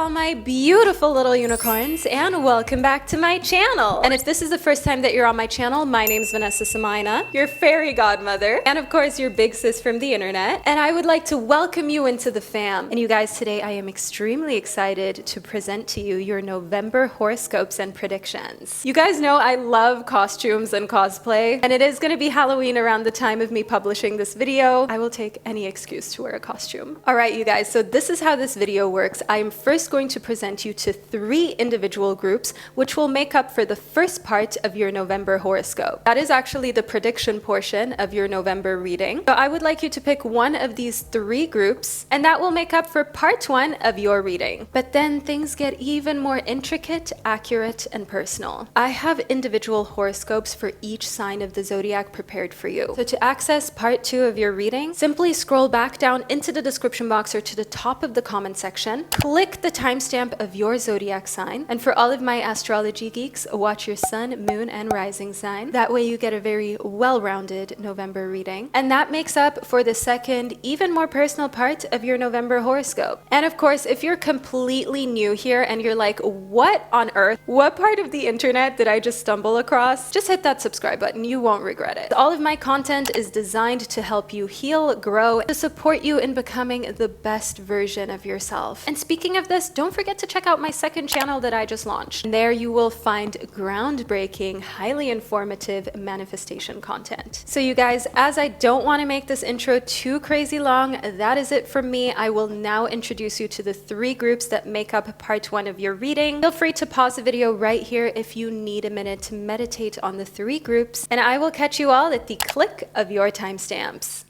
all my beautiful little unicorns, and welcome back to my channel. And if this is the first time that you're on my channel, my name's Vanessa Somuayina, your fairy godmother, and of course your big sis from the internet. And I would like to welcome you into the fam. And you guys, today I am extremely excited to present to you your November horoscopes and predictions. You guys know I love costumes and cosplay, and it is going to be Halloween around the time of me publishing this video. I will take any excuse to wear a costume. All right, you guys, so this is how this video works. I am first going to present you to 3 individual groups, which will make up for the first part of your November horoscope. That is actually the prediction portion of your November reading. So I would like you to pick one of these 3 groups, and that will make up for part 1 of your reading. But then things get even more intricate, accurate, and personal. I have individual horoscopes for each sign of the zodiac prepared for you. So to access part 2 of your reading, simply scroll back down into the description box or to the top of the comment section, click the timestamp of your zodiac sign, and for all of my astrology geeks, watch your sun, moon, and rising sign. That way you get a very well-rounded November reading. And that makes up for the second, even more personal part of your November horoscope. And of course, if you're completely new here and you're like, what on earth? What part of the internet did I just stumble across? Just hit that subscribe button, you won't regret it. All of my content is designed to help you heal, grow, to support you in becoming the best version of yourself. And speaking of this, don't forget to check out my second channel that I just launched. And there you will find groundbreaking, highly informative manifestation content. So you guys, as I don't want to make this intro too crazy long, that is it from me. I will now introduce you to the 3 groups that make up part 1 of your reading. Feel free to pause the video right here if you need a minute to meditate on the 3 groups, and I will catch you all at the click of your timestamps.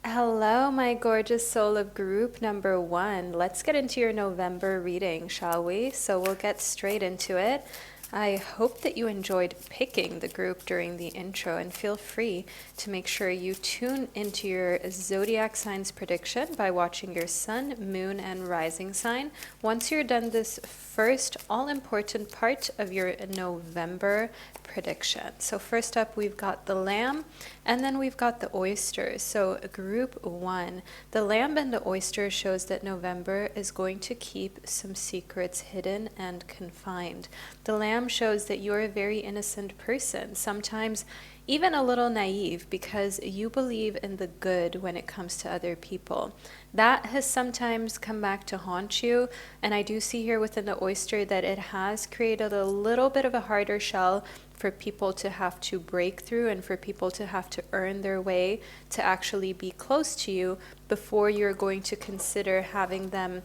Hello, my gorgeous soul of group number 1. Let's get into your November reading, shall we? So we'll get straight into it. I hope that you enjoyed picking the group during the intro, and feel free to make sure you tune into your zodiac signs prediction by watching your sun, moon, and rising sign once you're done this first all-important part of your November prediction. So first up, we've got the lamb, and then we've got the oyster. So group 1, the lamb and the oyster shows that November is going to keep some secrets hidden and confined. The lamb shows that you're a very innocent person, sometimes even a little naive, because you believe in the good when it comes to other people. That has sometimes come back to haunt you, and I do see here within the oyster that it has created a little bit of a harder shell for people to have to break through, and for people to have to earn their way to actually be close to you before you're going to consider having them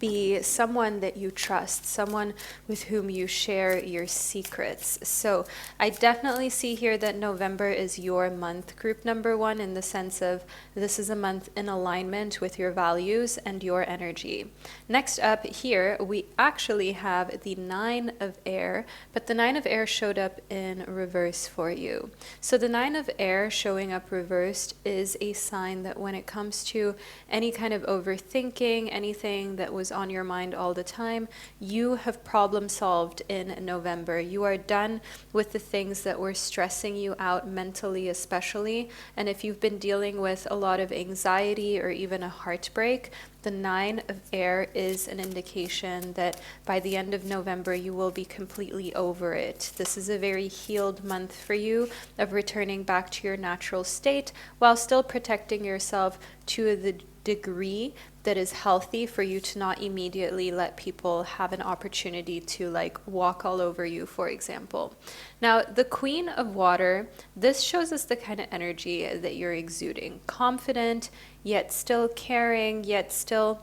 be someone that you trust, someone with whom you share your secrets. So I definitely see here that November is your month, group number 1, in the sense of this is a month in alignment with your values and your energy. Next up here, we actually have the 9 of air, but the 9 of air showed up in reverse for you. So the 9 of air showing up reversed is a sign that when it comes to any kind of overthinking, anything that was on your mind all the time, you have problem solved in November. You are done with the things that were stressing you out mentally, especially. And if you've been dealing with a lot of anxiety or even a heartbreak, the 9 of air is an indication that by the end of November, you will be completely over it. This is a very healed month for you of returning back to your natural state while still protecting yourself to the degree that is healthy for you to not immediately let people have an opportunity to like walk all over you, for example. Now, the Queen of Water, this shows us the kind of energy that you're exuding. Confident, yet still caring, yet still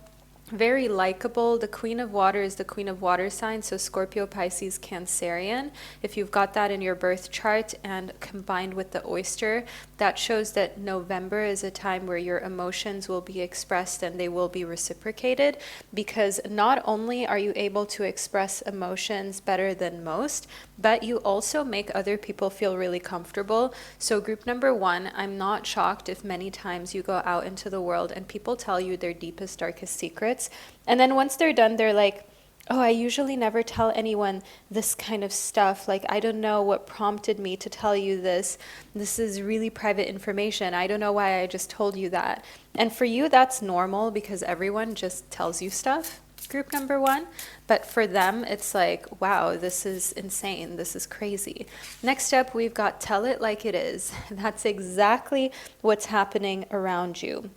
very likable. The Queen of Water is the Queen of Water sign, so Scorpio, Pisces, Cancerian. If you've got that in your birth chart and combined with the oyster, that shows that November is a time where your emotions will be expressed and they will be reciprocated, because not only are you able to express emotions better than most, but you also make other people feel really comfortable. So group number one, I'm not shocked if many times you go out into the world and people tell you their deepest, darkest secrets. And then once they're done, they're like, oh, I usually never tell anyone this kind of stuff. Like, I don't know what prompted me to tell you this. This is really private information. I don't know why I just told you that. And for you, that's normal because everyone just tells you stuff, group number one. But for them, it's like, wow, this is insane. This is crazy. Next up, we've got tell it like it is. That's exactly what's happening around you.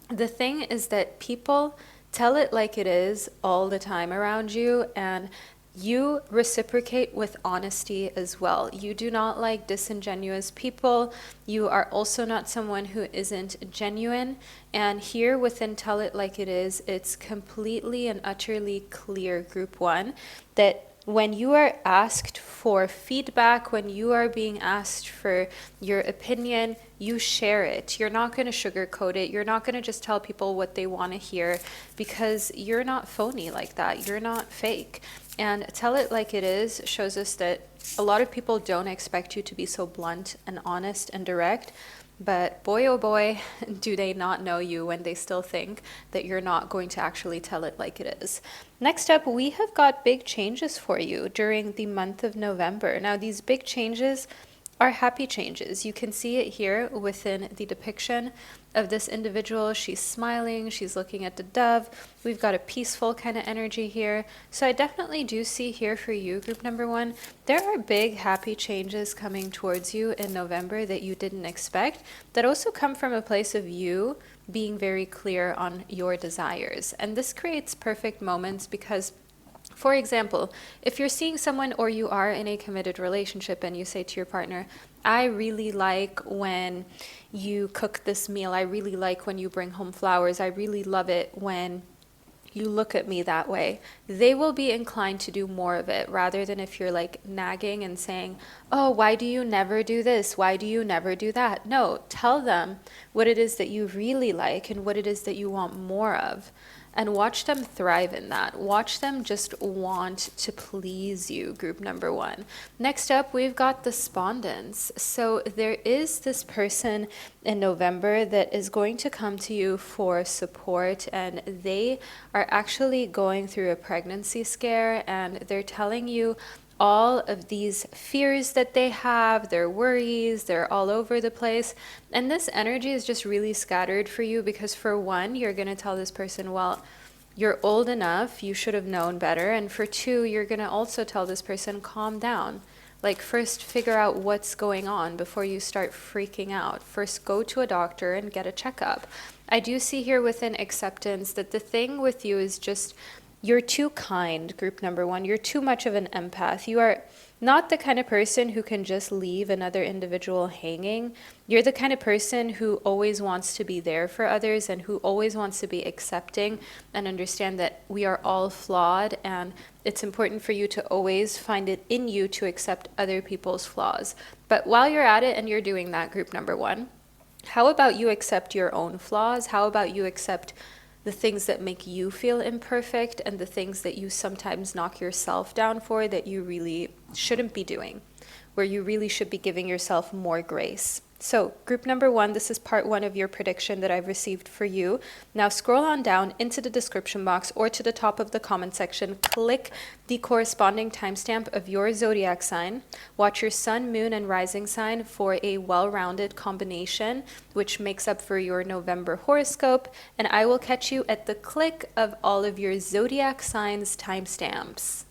The thing is that people tell it like it is all the time around you, and you reciprocate with honesty as well. You do not like disingenuous people. You are also not someone who isn't genuine. And here within Tell It Like It Is, it's completely and utterly clear, group one, that when you are asked for feedback, when you are being asked for your opinion, you share it. You're not going to sugarcoat it. You're not going to just tell people what they want to hear, because you're not phony like that. You're not fake. And Tell It Like It Is shows us that a lot of people don't expect you to be so blunt and honest and direct. But boy, oh boy, do they not know you when they still think that you're not going to actually tell it like it is. Next up, we have got big changes for you during the month of November. Now, these big changes are happy changes. You can see it here within the depiction of this individual. She's smiling, she's looking at the dove. We've got a peaceful kind of energy here. So I definitely do see here for you, group number one, there are big happy changes coming towards you in November that you didn't expect, that also come from a place of you being very clear on your desires. And this creates perfect moments because, for example, if you're seeing someone or you are in a committed relationship and you say to your partner, I really like when you cook this meal. I really like when you bring home flowers. I really love it when you look at me that way. They will be inclined to do more of it, rather than if you're like nagging and saying, oh, why do you never do this? Why do you never do that? No, tell them what it is that you really like and what it is that you want more of. And watch them thrive in that. Watch them just want to please you, group number one. Next up, we've got the Spondents. So there is this person in November that is going to come to you for support, and they are actually going through a pregnancy scare, and they're telling you all of these fears that they have, their worries, they're all over the place. And this energy is just really scattered for you because, for one, you're going to tell this person, well, you're old enough, you should have known better. And for two, you're going to also tell this person, calm down. Like, first figure out what's going on before you start freaking out. First, go to a doctor and get a checkup. I do see here within acceptance that the thing with you is just, you're too kind, group number one. You're too much of an empath. You are not the kind of person who can just leave another individual hanging. You're the kind of person who always wants to be there for others and who always wants to be accepting and understand that we are all flawed, and it's important for you to always find it in you to accept other people's flaws. But while you're at it and you're doing that, group number one, how about you accept your own flaws? How about you accept the things that make you feel imperfect and the things that you sometimes knock yourself down for that you really shouldn't be doing, where you really should be giving yourself more grace. So group number one, this is part one of your prediction that I've received for you. Now scroll on down into the description box or to the top of the comment section, click the corresponding timestamp of your zodiac sign, watch your sun, moon, and rising sign for a well-rounded combination, which makes up for your November horoscope, and I will catch you at the click of all of your zodiac signs timestamps.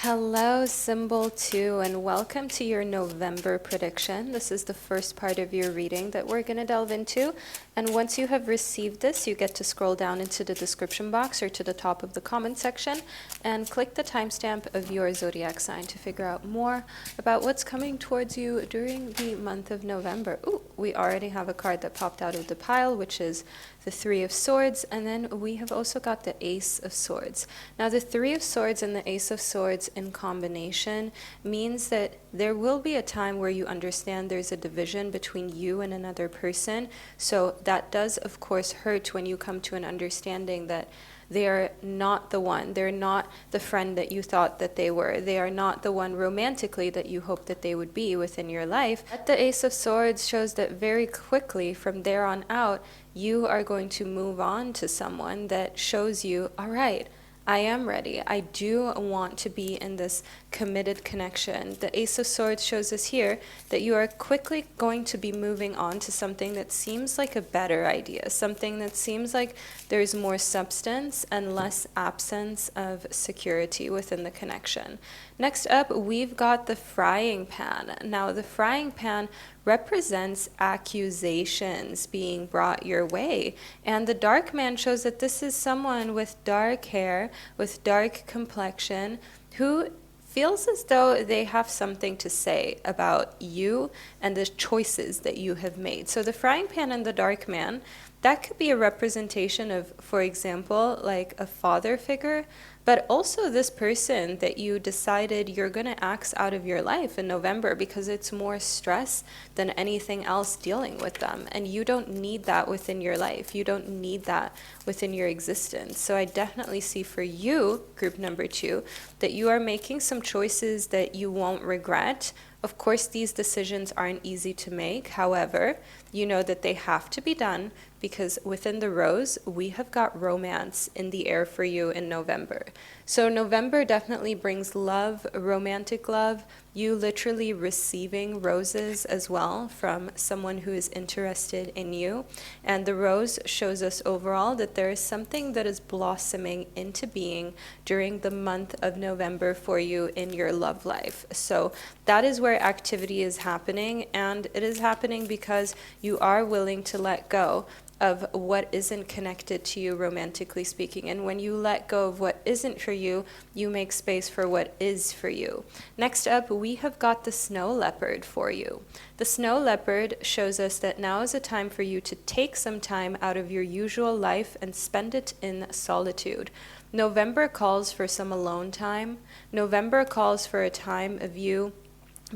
Hello, symbol 2, and welcome to your November prediction. This is the first part of your reading that we're going to delve into. And once you have received this, you get to scroll down into the description box or to the top of the comment section and click the timestamp of your zodiac sign to figure out more about what's coming towards you during the month of November. Ooh, we already have a card that popped out of the pile, which is the Three of Swords, and then we have also got the Ace of Swords. Now, the Three of Swords and the Ace of Swords in combination means that there will be a time where you understand there's a division between you and another person. So that does, of course, hurt when you come to an understanding that they're not the one. They're not the friend that you thought that they were. They are not the one romantically that you hoped that they would be within your life. But the Ace of Swords shows that very quickly from there on out, you are going to move on to someone that shows you, all right, I am ready. I do want to be in this committed connection. The Ace of Swords shows us here that you are quickly going to be moving on to something that seems like a better idea, something that seems like there's more substance and less absence of security within the connection. Next up, we've got the frying pan. Now, the frying pan represents accusations being brought your way. And the dark man shows that this is someone with dark hair, with dark complexion, who feels as though they have something to say about you and the choices that you have made. So the frying pan and the dark man, that could be a representation of, for example, like a father figure, but also this person that you decided you're going to axe out of your life in November because it's more stress than anything else dealing with them. And you don't need that within your life. You don't need that within your existence. So I definitely see for you, group number 2, that you are making some choices that you won't regret. Of course, these decisions aren't easy to make. However, you know that they have to be done because within the rose, we have got romance in the air for you in November. So November definitely brings love, romantic love, you literally receiving roses as well from someone who is interested in you. And the rose shows us overall that there is something that is blossoming into being during the month of November for you in your love life. So that is where activity is happening, and it is happening because you are willing to let go of what isn't connected to you romantically speaking. And when you let go of what isn't for you, you make space for what is for you. Next up, we have got the snow leopard for you. The snow leopard shows us that now is a time for you to take some time out of your usual life and spend it in solitude. November calls for some alone time. November calls for a time of you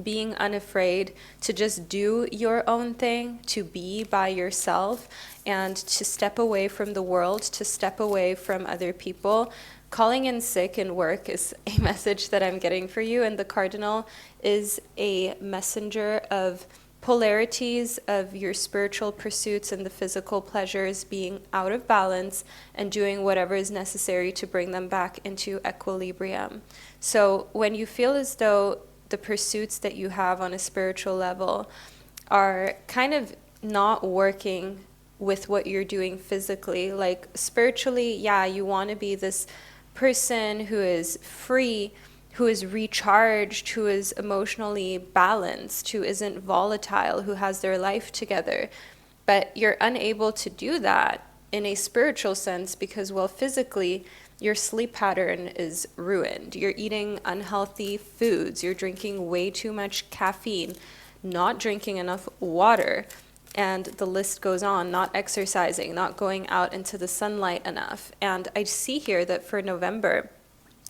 being unafraid to just do your own thing, to be by yourself, and to step away from the world, to step away from other people. Calling in sick in work is a message that I'm getting for you, and the cardinal is a messenger of polarities of your spiritual pursuits and the physical pleasures being out of balance and doing whatever is necessary to bring them back into equilibrium. So when you feel as though the pursuits that you have on a spiritual level are kind of not working with what you're doing physically, like spiritually, yeah, you want to be this person who is free, who is recharged, who is emotionally balanced, who isn't volatile, who has their life together. But you're unable to do that in a spiritual sense because, well, physically, your sleep pattern is ruined. You're eating unhealthy foods. You're drinking way too much caffeine, not drinking enough water. And the list goes on, not exercising, not going out into the sunlight enough. And I see here that for November,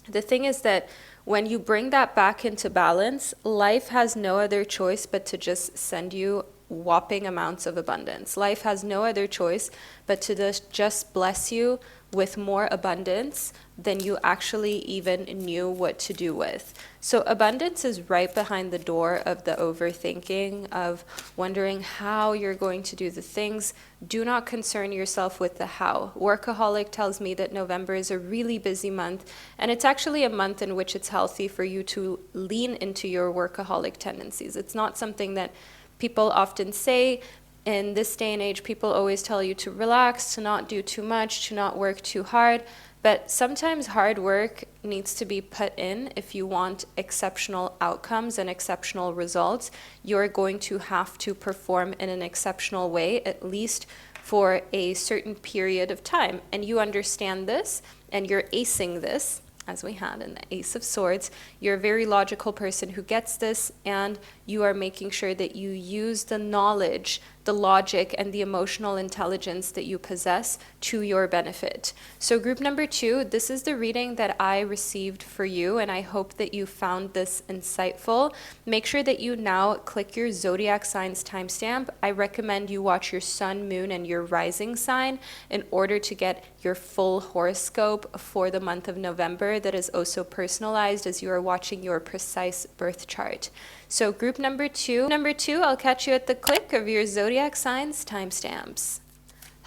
the thing is that when you bring that back into balance, life has no other choice but to just send you whopping amounts of abundance. Life has no other choice but to just bless you with more abundance than you actually even knew what to do with. So abundance is right behind the door of the overthinking, of wondering how you're going to do the things. Do not concern yourself with the how. Workaholic tells me that November is a really busy month, and it's actually a month in which it's healthy for you to lean into your workaholic tendencies. It's not something that people often say In this day and age, people always tell you to relax, to not do too much, to not work too hard. But sometimes hard work needs to be put in if you want exceptional outcomes and exceptional results. You're going to have to perform in an exceptional way, at least for a certain period of time. And you understand this, and you're acing this, as we had in the Ace of Swords. You're a very logical person who gets this, and you are making sure that you use the knowledge, the logic, and the emotional intelligence that you possess to your benefit. So group number 2, this is the reading that I received for you, and I hope that you found this insightful. Make sure that you now click your zodiac signs timestamp. I recommend you watch your sun, moon, and your rising sign in order to get your full horoscope for the month of November that is also personalized as you are watching your precise birth chart. So group number 2, I'll catch you at the click of your zodiac signs timestamps.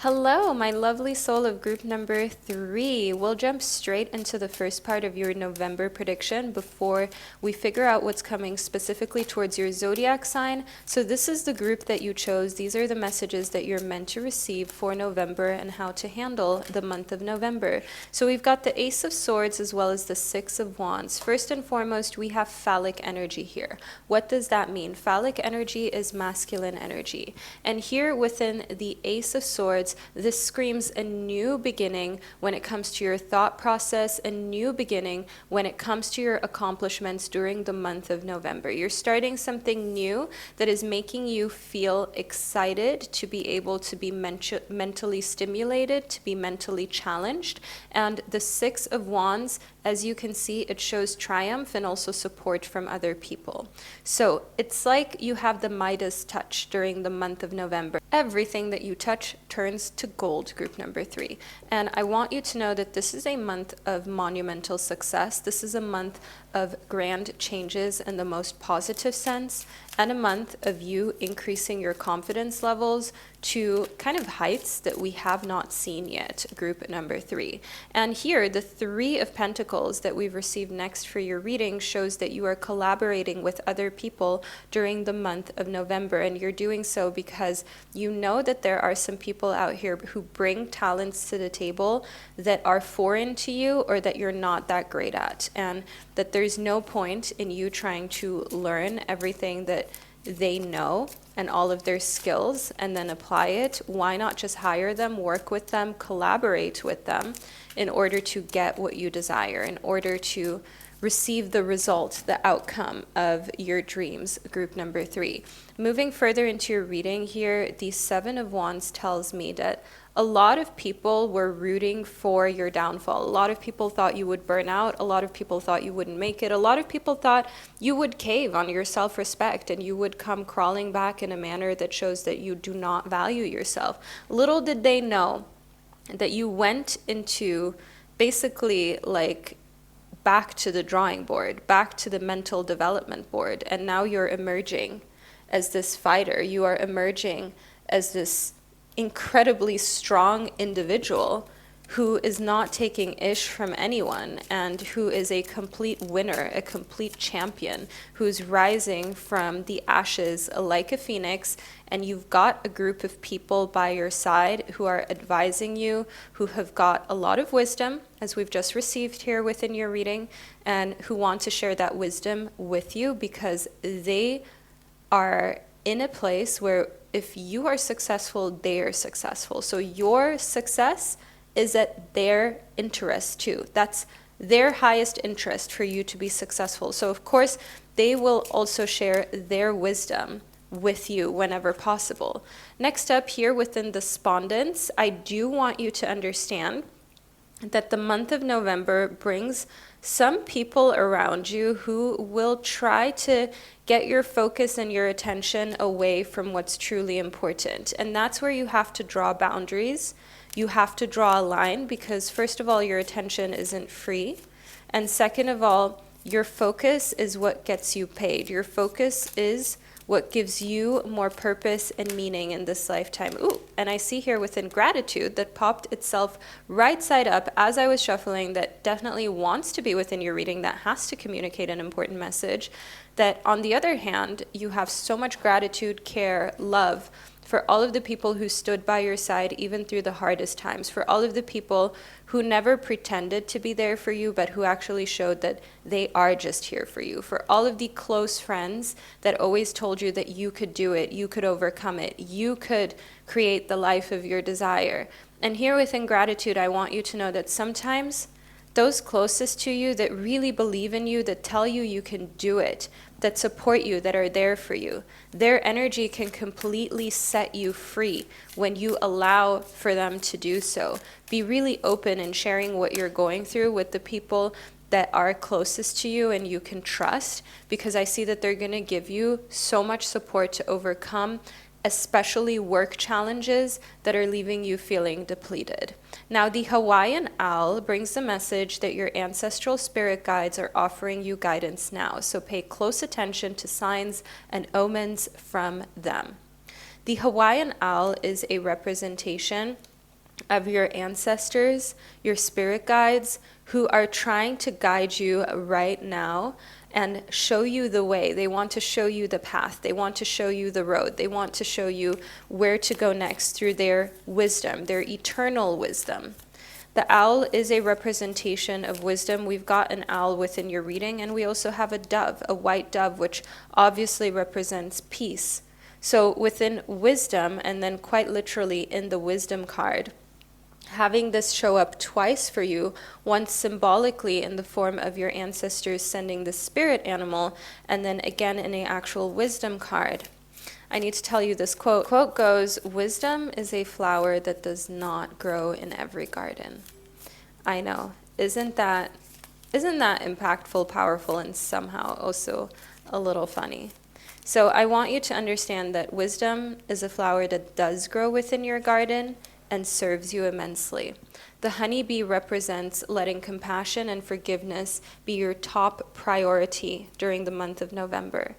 Hello, my lovely soul of group number 3. We'll jump straight into the first part of your November prediction before we figure out what's coming specifically towards your zodiac sign. So this is the group that you chose. These are the messages that you're meant to receive for November and how to handle the month of November. So we've got the Ace of Swords as well as the Six of Wands. First and foremost, we have phallic energy here. What does that mean? Phallic energy is masculine energy. And here within the Ace of Swords, this screams a new beginning when it comes to your thought process, a new beginning when it comes to your accomplishments during the month of November. You're starting something new that is making you feel excited to be able to be mentally stimulated, to be mentally challenged. And the Six of Wands, as you can see, it shows triumph and also support from other people. So it's like you have the Midas touch during the month of November. Everything that you touch turns to gold, group number 3. And I want you to know that this is a month of monumental success. This is a month of grand changes in the most positive sense, and a month of you increasing your confidence levels to kind of heights that we have not seen yet, group number 3. And here, the Three of Pentacles that we've received next for your reading shows that you are collaborating with other people during the month of November, and you're doing so because you know that there are some people out here who bring talents to the table that are foreign to you or that you're not that great at, and that there's no point in you trying to learn everything that they know and all of their skills and then apply it. Why not just hire them, work with them, collaborate with them in order to get what you desire, in order to receive the result, the outcome of your dreams, group number 3. Moving further into your reading here, the Seven of Wands tells me that a lot of people were rooting for your downfall. A lot of people thought you would burn out. A lot of people thought you wouldn't make it. A lot of people thought you would cave on your self-respect and you would come crawling back in a manner that shows that you do not value yourself. Little did they know that you went into basically like back to the drawing board, back to the mental development board, and now you're emerging as this fighter. You are emerging as this incredibly strong individual who is not taking ish from anyone and who is a complete winner, a complete champion, who's rising from the ashes like a phoenix. And you've got a group of people by your side who are advising you, who have got a lot of wisdom, as we've just received here within your reading, and who want to share that wisdom with you because they are in a place where if you are successful, they are successful. So your success is at their interest too. That's their highest interest for you to be successful. So of course, they will also share their wisdom with you whenever possible. Next up here within the Despondence, I do want you to understand that the month of November brings some people around you who will try to get your focus and your attention away from what's truly important. And that's where you have to draw boundaries. You have to draw a line because first of all, your attention isn't free. And second of all, your focus is what gets you paid. Your focus is what gives you more purpose and meaning in this lifetime. Ooh, and I see here within Gratitude that popped itself right side up as I was shuffling, that definitely wants to be within your reading, that has to communicate an important message, that on the other hand, you have so much gratitude, care, love for all of the people who stood by your side even through the hardest times, for all of the people who never pretended to be there for you, but who actually showed that they are just here for you, for all of the close friends that always told you that you could do it, you could overcome it, you could create the life of your desire. And here within gratitude, I want you to know that sometimes those closest to you that really believe in you, that tell you you can do it, that support you, that are there for you, their energy can completely set you free when you allow for them to do so. Be really open in sharing what you're going through with the people that are closest to you and you can trust, because I see that they're going to give you so much support to overcome especially work challenges that are leaving you feeling depleted. Now, the Hawaiian owl brings the message that your ancestral spirit guides are offering you guidance now, so pay close attention to signs and omens from them. The Hawaiian owl is a representation of your ancestors, your spirit guides, who are trying to guide you right now and show you the way. They want to show you the path. They want to show you the road. They want to show you where to go next through their wisdom, their eternal wisdom. The owl is a representation of wisdom. We've got an owl within your reading, and we also have a dove, a white dove, which obviously represents peace. So within wisdom, and then quite literally in the wisdom card, having this show up twice for you, once symbolically in the form of your ancestors sending the spirit animal, and then again in an actual wisdom card. I need to tell you this quote. Quote goes, "Wisdom is a flower that does not grow in every garden." I know. Isn't that impactful, powerful, and somehow also a little funny? So I want you to understand that wisdom is a flower that does grow within your garden and serves you immensely. The honeybee represents letting compassion and forgiveness be your top priority during the month of November.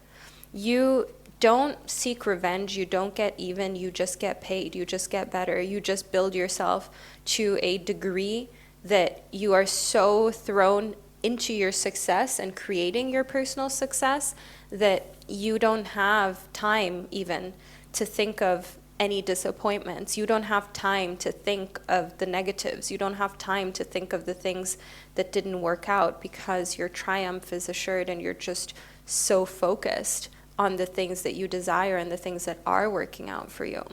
You don't seek revenge, you don't get even, you just get paid, you just get better, you just build yourself to a degree that you are so thrown into your success and creating your personal success that you don't have time even to think of any disappointments. You don't have time to think of the negatives. You don't have time to think of the things that didn't work out, because your triumph is assured and you're just so focused on the things that you desire and the things that are working out for you.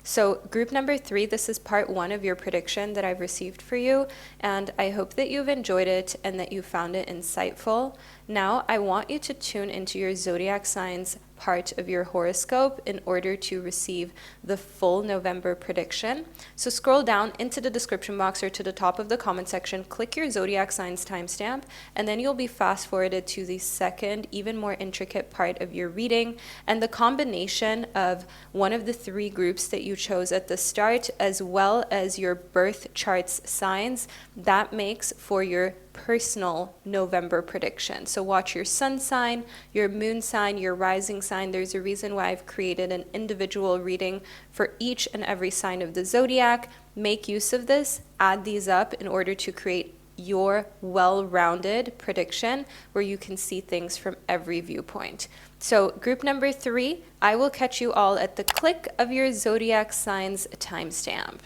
So group number 3, this is part 1 of your prediction that I've received for you, and I hope that you've enjoyed it and that you found it insightful. Now I want you to tune into your zodiac signs part of your horoscope in order to receive the full November prediction. So scroll down into the description box or to the top of the comment section, click your zodiac signs timestamp, and then you'll be fast forwarded to the second, even more intricate part of your reading. And the combination of one of the 3 groups that you chose at the start, as well as your birth chart's signs, that makes for your personal November prediction. So watch your sun sign, your moon sign, your rising sign. There's a reason why I've created an individual reading for each and every sign of the zodiac. Make use of this, add these up in order to create your well-rounded prediction where you can see things from every viewpoint. So group number 3, I will catch you all at the click of your zodiac signs timestamp.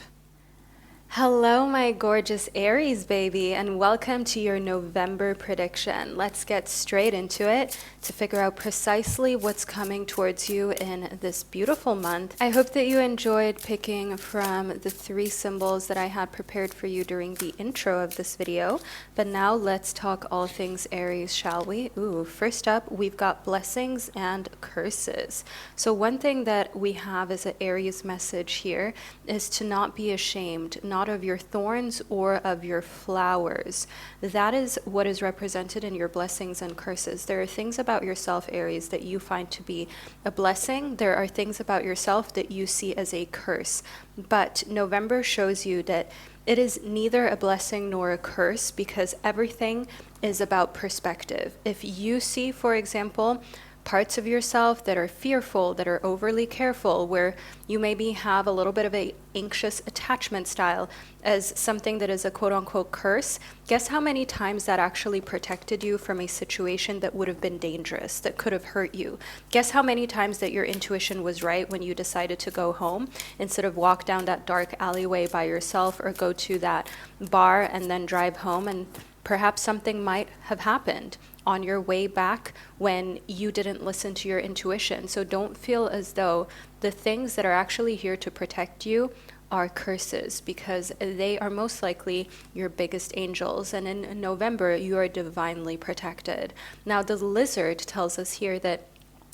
Hello, my gorgeous Aries baby, and welcome to your November prediction. Let's get straight into it to figure out precisely what's coming towards you in this beautiful month. I hope that you enjoyed picking from the 3 symbols that I had prepared for you during the intro of this video. But now let's talk all things Aries, shall we? First up, we've got blessings and curses. So one thing that we have as an Aries message here is to not be ashamed, not of your thorns or of your flowers. That is what is represented in your blessings and curses. There are things about yourself, Aries, that you find to be a blessing. There are things about yourself that you see as a curse. But November shows you that it is neither a blessing nor a curse, because everything is about perspective. If you see, for example, parts of yourself that are fearful, that are overly careful, where you maybe have a little bit of a anxious attachment style as something that is a quote-unquote curse, guess how many times that actually protected you from a situation that would have been dangerous, that could have hurt you? Guess how many times that your intuition was right when you decided to go home instead of walk down that dark alleyway by yourself or go to that bar and then drive home, and perhaps something might have happened on your way back when you didn't listen to your intuition. So don't feel as though the things that are actually here to protect you are curses, because they are most likely your biggest angels. And in November, you are divinely protected. Now, the lizard tells us here that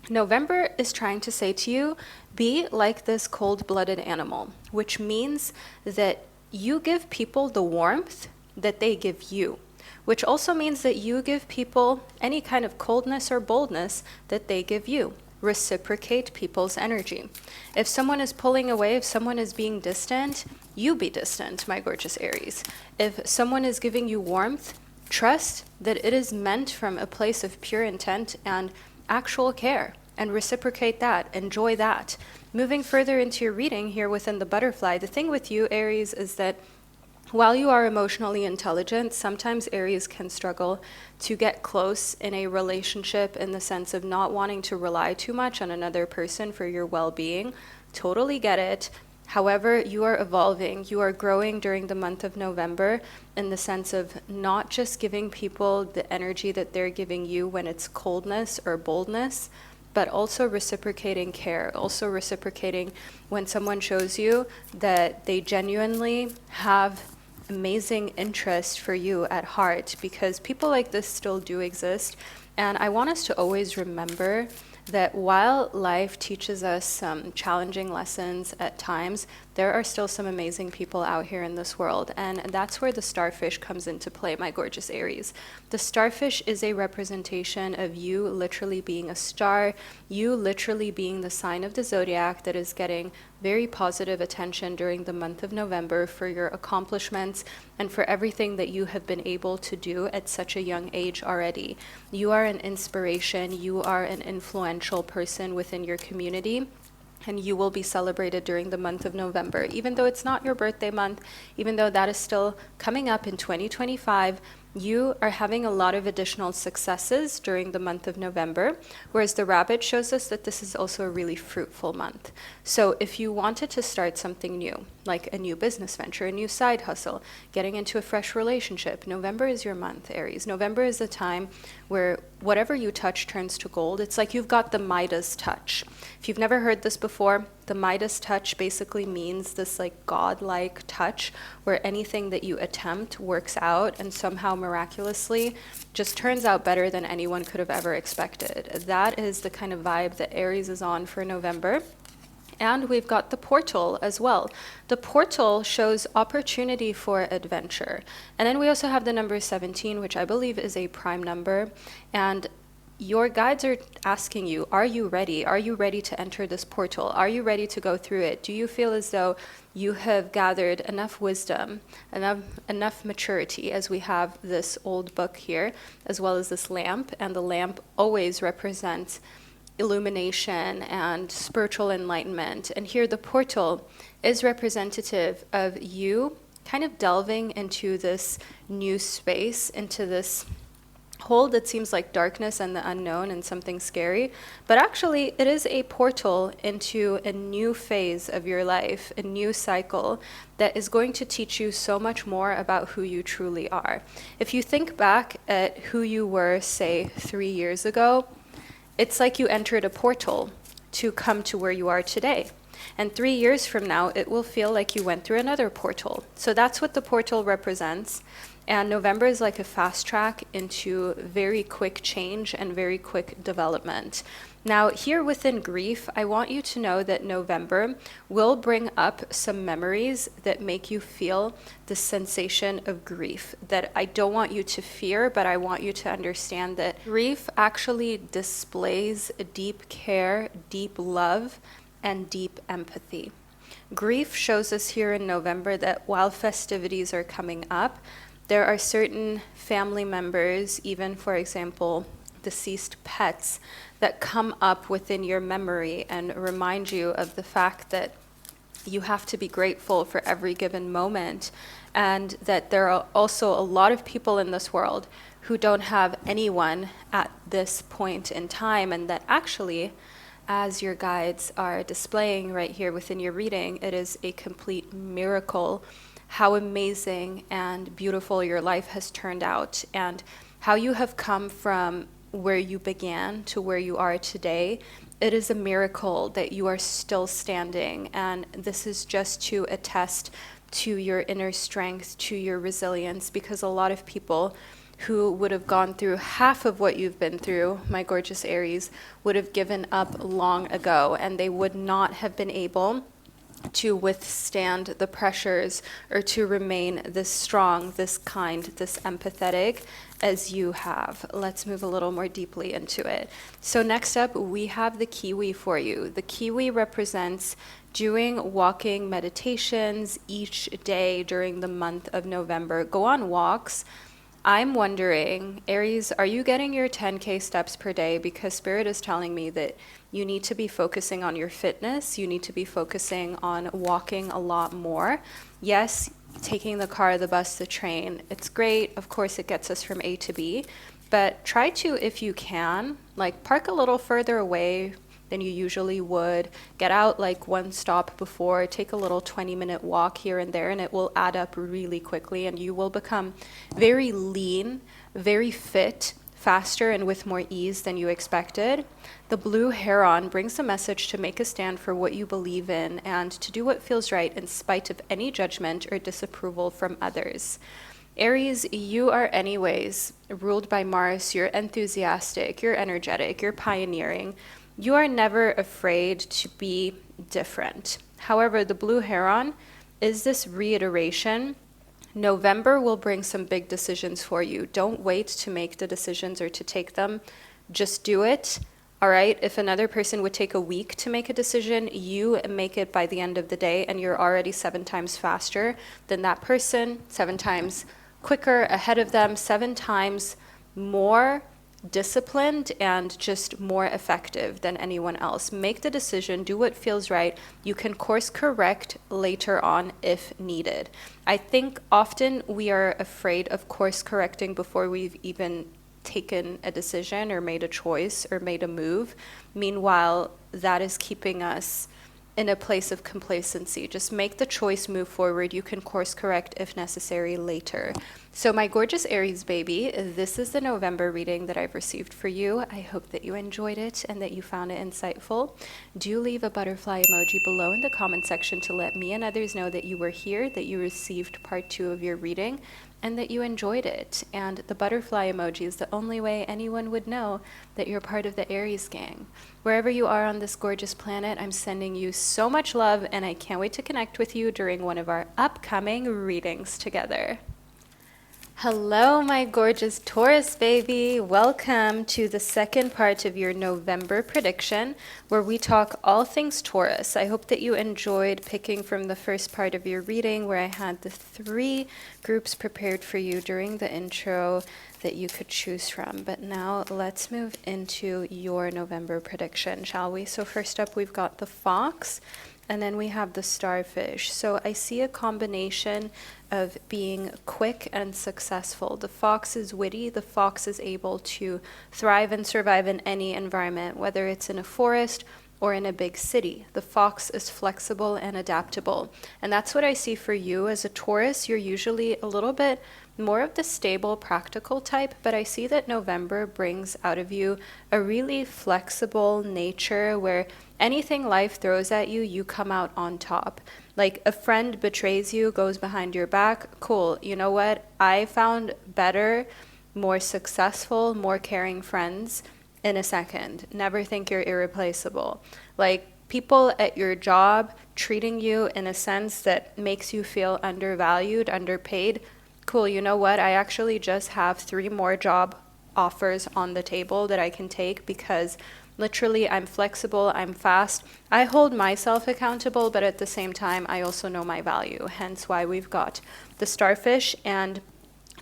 November is trying to say to you, be like this cold-blooded animal, which means that you give people the warmth that they give you, which also means that you give people any kind of coldness or boldness that they give you. Reciprocate people's energy. If someone is pulling away, if someone is being distant, you be distant, my gorgeous Aries. If someone is giving you warmth, trust that it is meant from a place of pure intent and actual care, and reciprocate that, enjoy that. Moving further into your reading here within the butterfly, the thing with you, Aries, is that while you are emotionally intelligent, sometimes Aries can struggle to get close in a relationship in the sense of not wanting to rely too much on another person for your well-being. Totally get it. However, you are evolving, you are growing during the month of November in the sense of not just giving people the energy that they're giving you when it's coldness or boldness, but also reciprocating care, also reciprocating when someone shows you that they genuinely have amazing interest for you at heart, because people like this still do exist. And I want us to always remember that while life teaches us some challenging lessons at times, there are still some amazing people out here in this world. And that's where the starfish comes into play, my gorgeous Aries. The starfish is a representation of you literally being a star, you literally being the sign of the zodiac that is getting very positive attention during the month of November for your accomplishments and for everything that you have been able to do at such a young age already. You are an inspiration, you are an influential person within your community, and you will be celebrated during the month of November. Even though it's not your birthday month, even though that is still coming up in 2025, you are having a lot of additional successes during the month of November, whereas the rabbit shows us that this is also a really fruitful month. So if you wanted to start something new, like a new business venture, a new side hustle, getting into a fresh relationship, November is your month, Aries. November is the time where whatever you touch turns to gold. It's like you've got the Midas touch. If you've never heard this before, the Midas touch basically means this like godlike touch where anything that you attempt works out and somehow miraculously just turns out better than anyone could have ever expected. That is the kind of vibe that Aries is on for November. And we've got the portal as well. The portal shows opportunity for adventure. And then we also have the number 17, which I believe is a prime number. And your guides are asking you, are you ready? Are you ready to enter this portal? Are you ready to go through it? Do you feel as though you have gathered enough wisdom, enough maturity, as we have this old book here, as well as this lamp? And the lamp always represents illumination and spiritual enlightenment. And here the portal is representative of you kind of delving into this new space, into this hole that seems like darkness and the unknown and something scary, but actually it is a portal into a new phase of your life, a new cycle that is going to teach you so much more about who you truly are. If you think back at who you were, say, 3 years ago, it's like you entered a portal to come to where you are today. And 3 years from now, it will feel like you went through another portal. So that's what the portal represents. And November is like a fast track into very quick change and very quick development. Now, here within grief, I want you to know that November will bring up some memories that make you feel the sensation of grief that I don't want you to fear, but I want you to understand that grief actually displays deep care, deep love, and deep empathy. Grief shows us here in November that while festivities are coming up, there are certain family members, even for example, deceased pets, that come up within your memory and remind you of the fact that you have to be grateful for every given moment, and that there are also a lot of people in this world who don't have anyone at this point in time, and that actually, as your guides are displaying right here within your reading, it is a complete miracle how amazing and beautiful your life has turned out, and how you have come from where you began to where you are today. It is a miracle that you are still standing, and this is just to attest to your inner strength, to your resilience, because a lot of people who would have gone through half of what you've been through, my gorgeous Aries, would have given up long ago, and they would not have been able to withstand the pressures or to remain this strong, this kind, this empathetic as you have. Let's move a little more deeply into it. So next up, we have the kiwi for you. The kiwi represents doing walking meditations each day during the month of November. Go on walks. I'm wondering, Aries, are you getting your 10K steps per day? Because Spirit is telling me that you need to be focusing on your fitness. You need to be focusing on walking a lot more. Yes, taking the car, the bus, the train, it's great. Of course, it gets us from A to B. But try to, if you can, like park a little further away than you usually would. Get out like one stop before, take a little 20-minute walk here and there, and it will add up really quickly, and you will become very lean, very fit, faster, and with more ease than you expected. The blue heron brings a message to make a stand for what you believe in and to do what feels right in spite of any judgment or disapproval from others. Aries, you are anyways ruled by Mars. You're enthusiastic, you're energetic, you're pioneering. You are never afraid to be different. However, the blue heron is this reiteration. November will bring some big decisions for you. Don't wait to make the decisions or to take them. Just do it. All right? If another person would take a week to make a decision, you make it by the end of the day, and you're already 7 times faster than that person, 7 times quicker ahead of them, 7 times more disciplined and just more effective than anyone else. Make the decision, do what feels right. You can course correct later on if needed. I think often we are afraid of course correcting before we've even taken a decision or made a choice or made a move. Meanwhile, that is keeping us in a place of complacency. Just make the choice, move forward. You can course correct if necessary later. So my gorgeous Aries baby, this is the November reading that I've received for you. I hope that you enjoyed it and that you found it insightful. Do leave a butterfly emoji below in the comment section to let me and others know that you were here, that you received part 2 of your reading, and that you enjoyed it. And the butterfly emoji is the only way anyone would know that you're part of the Aries gang. Wherever you are on this gorgeous planet, I'm sending you so much love, and I can't wait to connect with you during one of our upcoming readings together. Hello, my gorgeous Taurus baby. Welcome to the second part of your November prediction, where we talk all things Taurus. I hope that you enjoyed picking from the first part of your reading, where I had the 3 groups prepared for you during the intro that you could choose from. But now let's move into your November prediction, shall we? So first up, we've got the fox, and then we have the starfish. So I see a combination of being quick and successful. The fox is witty. The fox is able to thrive and survive in any environment, whether it's in a forest or in a big city. The fox is flexible and adaptable. And that's what I see for you as a Taurus. You're usually a little bit more of the stable, practical type, but I see that November brings out of you a really flexible nature where anything life throws at you, you come out on top. Like a friend betrays you, goes behind your back, cool. You know what? I found better, more successful, more caring friends in a second. Never think you're irreplaceable. Like people at your job treating you in a sense that makes you feel undervalued, underpaid, cool. You know what? I actually just have 3 more job offers on the table that I can take because literally I'm flexible, I'm fast. I hold myself accountable, but at the same time, I also know my value. Hence why we've got the starfish, and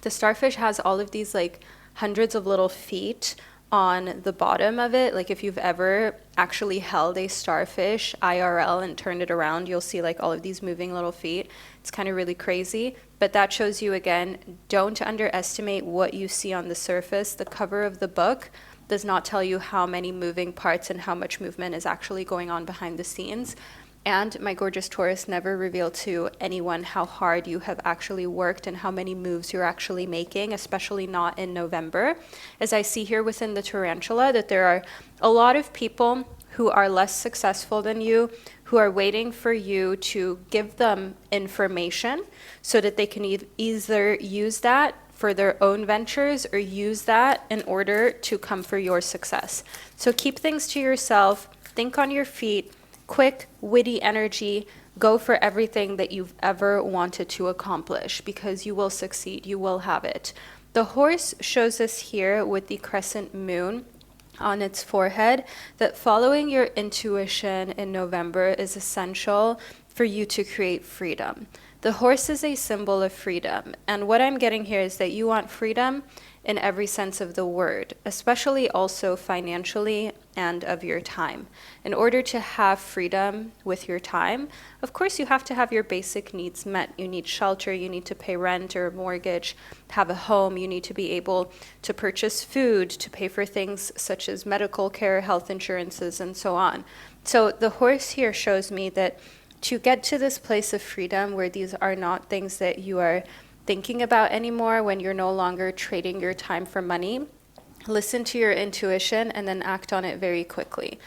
the starfish has all of these like hundreds of little feet on the bottom of it. Like if you've ever actually held a starfish IRL and turned it around, you'll see like all of these moving little feet. It's kind of really crazy, but that shows you again, don't underestimate what you see on the surface. The cover of the book does not tell you how many moving parts and how much movement is actually going on behind the scenes. And my gorgeous Taurus, never reveal to anyone how hard you have actually worked and how many moves you're actually making, especially not in November. As I see here within the tarantula, that there are a lot of people who are less successful than you, who are waiting for you to give them information so that they can either use that for their own ventures or use that in order to come for your success. So keep things to yourself, think on your feet, quick, witty energy, go for everything that you've ever wanted to accomplish because you will succeed, you will have it. The horse shows us here with the crescent moon on its forehead that following your intuition in November is essential for you to create freedom. The horse is a symbol of freedom, and what I'm getting here is that you want freedom in every sense of the word, especially also financially and of your time. In order to have freedom with your time, of course you have to have your basic needs met. You need shelter, you need to pay rent or mortgage, have a home, you need to be able to purchase food, to pay for things such as medical care, health insurances, and so on. So the horse here shows me that to get to this place of freedom where these are not things that you are thinking about anymore, when you're no longer trading your time for money, listen to your intuition and then act on it very quickly.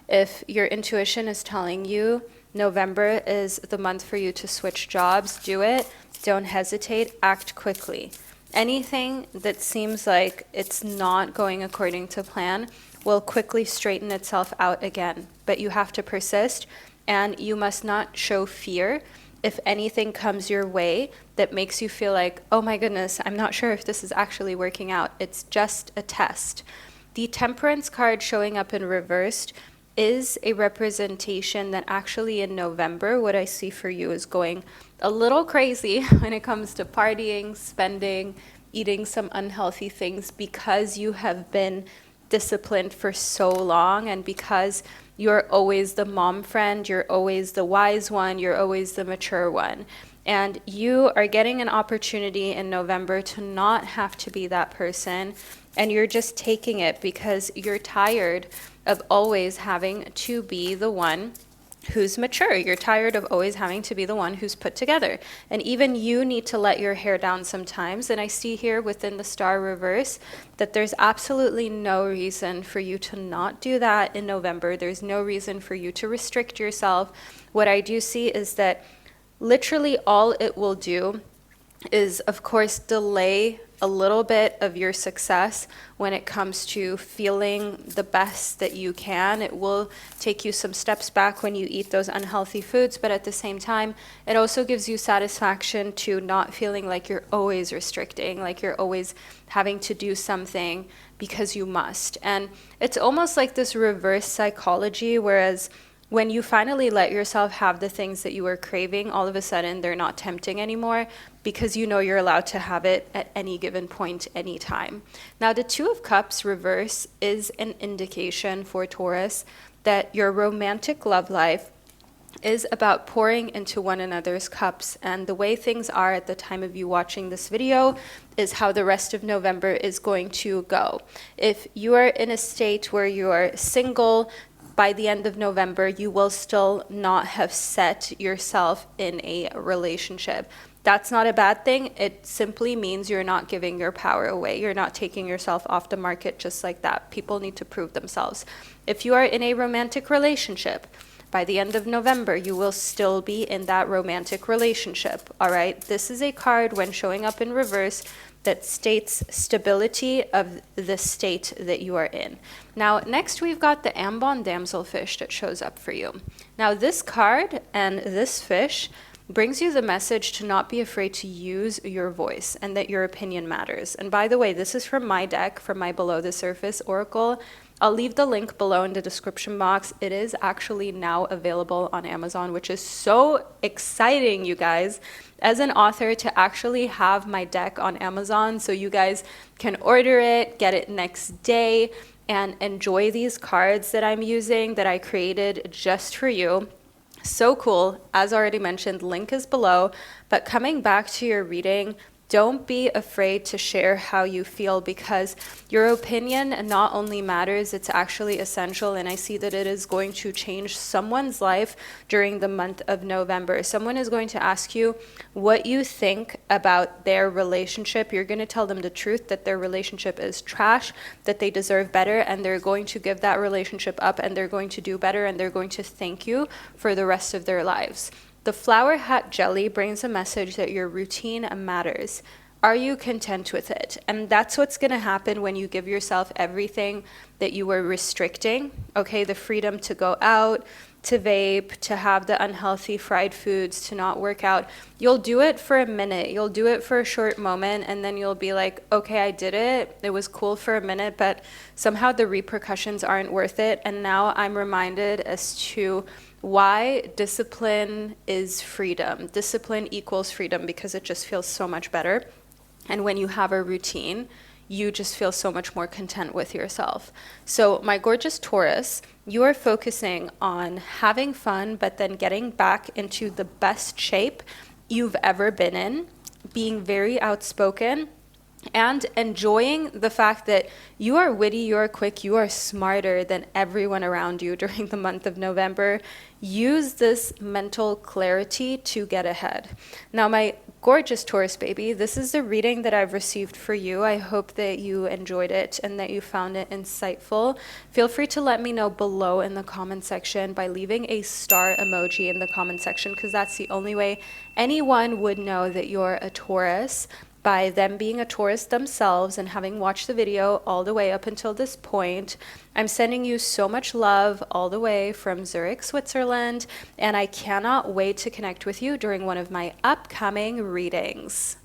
If your intuition is telling you November is the month for you to switch jobs, do it. Don't hesitate, act quickly. Anything that seems like it's not going according to plan will quickly straighten itself out again, but you have to persist. And you must not show fear if anything comes your way that makes you feel like, oh my goodness, I'm not sure if this is actually working out. It's just a test. The Temperance card showing up in reversed is a representation that actually in November, what I see for you is going a little crazy when it comes to partying, spending, eating some unhealthy things because you have been disciplined for so long and because you're always the mom friend, you're always the wise one, you're always the mature one. And you are getting an opportunity in November to not have to be that person, and you're just taking it because you're tired of always having to be the one who's mature. You're tired of always having to be the one who's put together. And even you need to let your hair down sometimes. And I see here within the star reverse that there's absolutely no reason for you to not do that in November. There's no reason for you to restrict yourself. What I do see is that literally all it will do is, of course, delay a little bit of your success when it comes to feeling the best that you can. It will take you some steps back when you eat those unhealthy foods, but at the same time, it also gives you satisfaction to not feeling like you're always restricting, like you're always having to do something because you must. And it's almost like this reverse psychology, whereas when you finally let yourself have the things that you were craving, all of a sudden they're not tempting anymore because you know you're allowed to have it at any given point, anytime. Now, the Two of Cups reverse is an indication for Taurus that your romantic love life is about pouring into one another's cups. And the way things are at the time of you watching this video is how the rest of November is going to go. If you are in a state where you are single, by the end of November, you will still not have set yourself in a relationship. That's not a bad thing. It simply means you're not giving your power away. You're not taking yourself off the market just like that. People need to prove themselves. If you are in a romantic relationship, by the end of November, you will still be in that romantic relationship, all right? This is a card when showing up in reverse that states stability of the state that you are in. Now, next we've got the Ambon damselfish that shows up for you. Now, this card and this fish brings you the message to not be afraid to use your voice and that your opinion matters. And by the way, this is from my deck, from my Below the Surface Oracle. I'll leave the link below in the description box. It is actually now available on Amazon, which is so exciting, you guys, as an author, to actually have my deck on Amazon so you guys can order it, get it next day. and enjoy these cards that I'm using that I created just for you. So cool. As already mentioned, link is below. But coming back to your reading, don't be afraid to share how you feel, because your opinion not only matters, it's actually essential. And I see that it is going to change someone's life during the month of November. Someone is going to ask you what you think about their relationship. You're going to tell them the truth, that their relationship is trash, that they deserve better, and they're going to give that relationship up, and they're going to do better, and they're going to thank you for the rest of their lives. The flower hat jelly brings a message that your routine matters. Are you content with it? And that's what's going to happen when you give yourself everything that you were restricting. Okay, the freedom to go out, to vape, to have the unhealthy fried foods, to not work out. You'll do it for a minute. You'll do it for a short moment, and then you'll be like, okay, I did it. It was cool for a minute, but somehow the repercussions aren't worth it. And now I'm reminded as to why discipline is freedom. Discipline equals freedom, because it just feels so much better. And when you have a routine, you just feel so much more content with yourself. So my gorgeous Taurus, you are focusing on having fun, but then getting back into the best shape you've ever been in, being very outspoken, and enjoying the fact that you are witty, you are quick, you are smarter than everyone around you during the month of November. Use this mental clarity to get ahead. Now, my gorgeous Taurus baby, this is the reading that I've received for you. I hope that you enjoyed it and that you found it insightful. Feel free to let me know below in the comment section by leaving a star emoji in the comment section, because that's the only way anyone would know that you're a Taurus, by them being a Taurus themselves and having watched the video all the way up until this point. I'm sending you so much love all the way from Zurich, Switzerland, and I cannot wait to connect with you during one of my upcoming readings.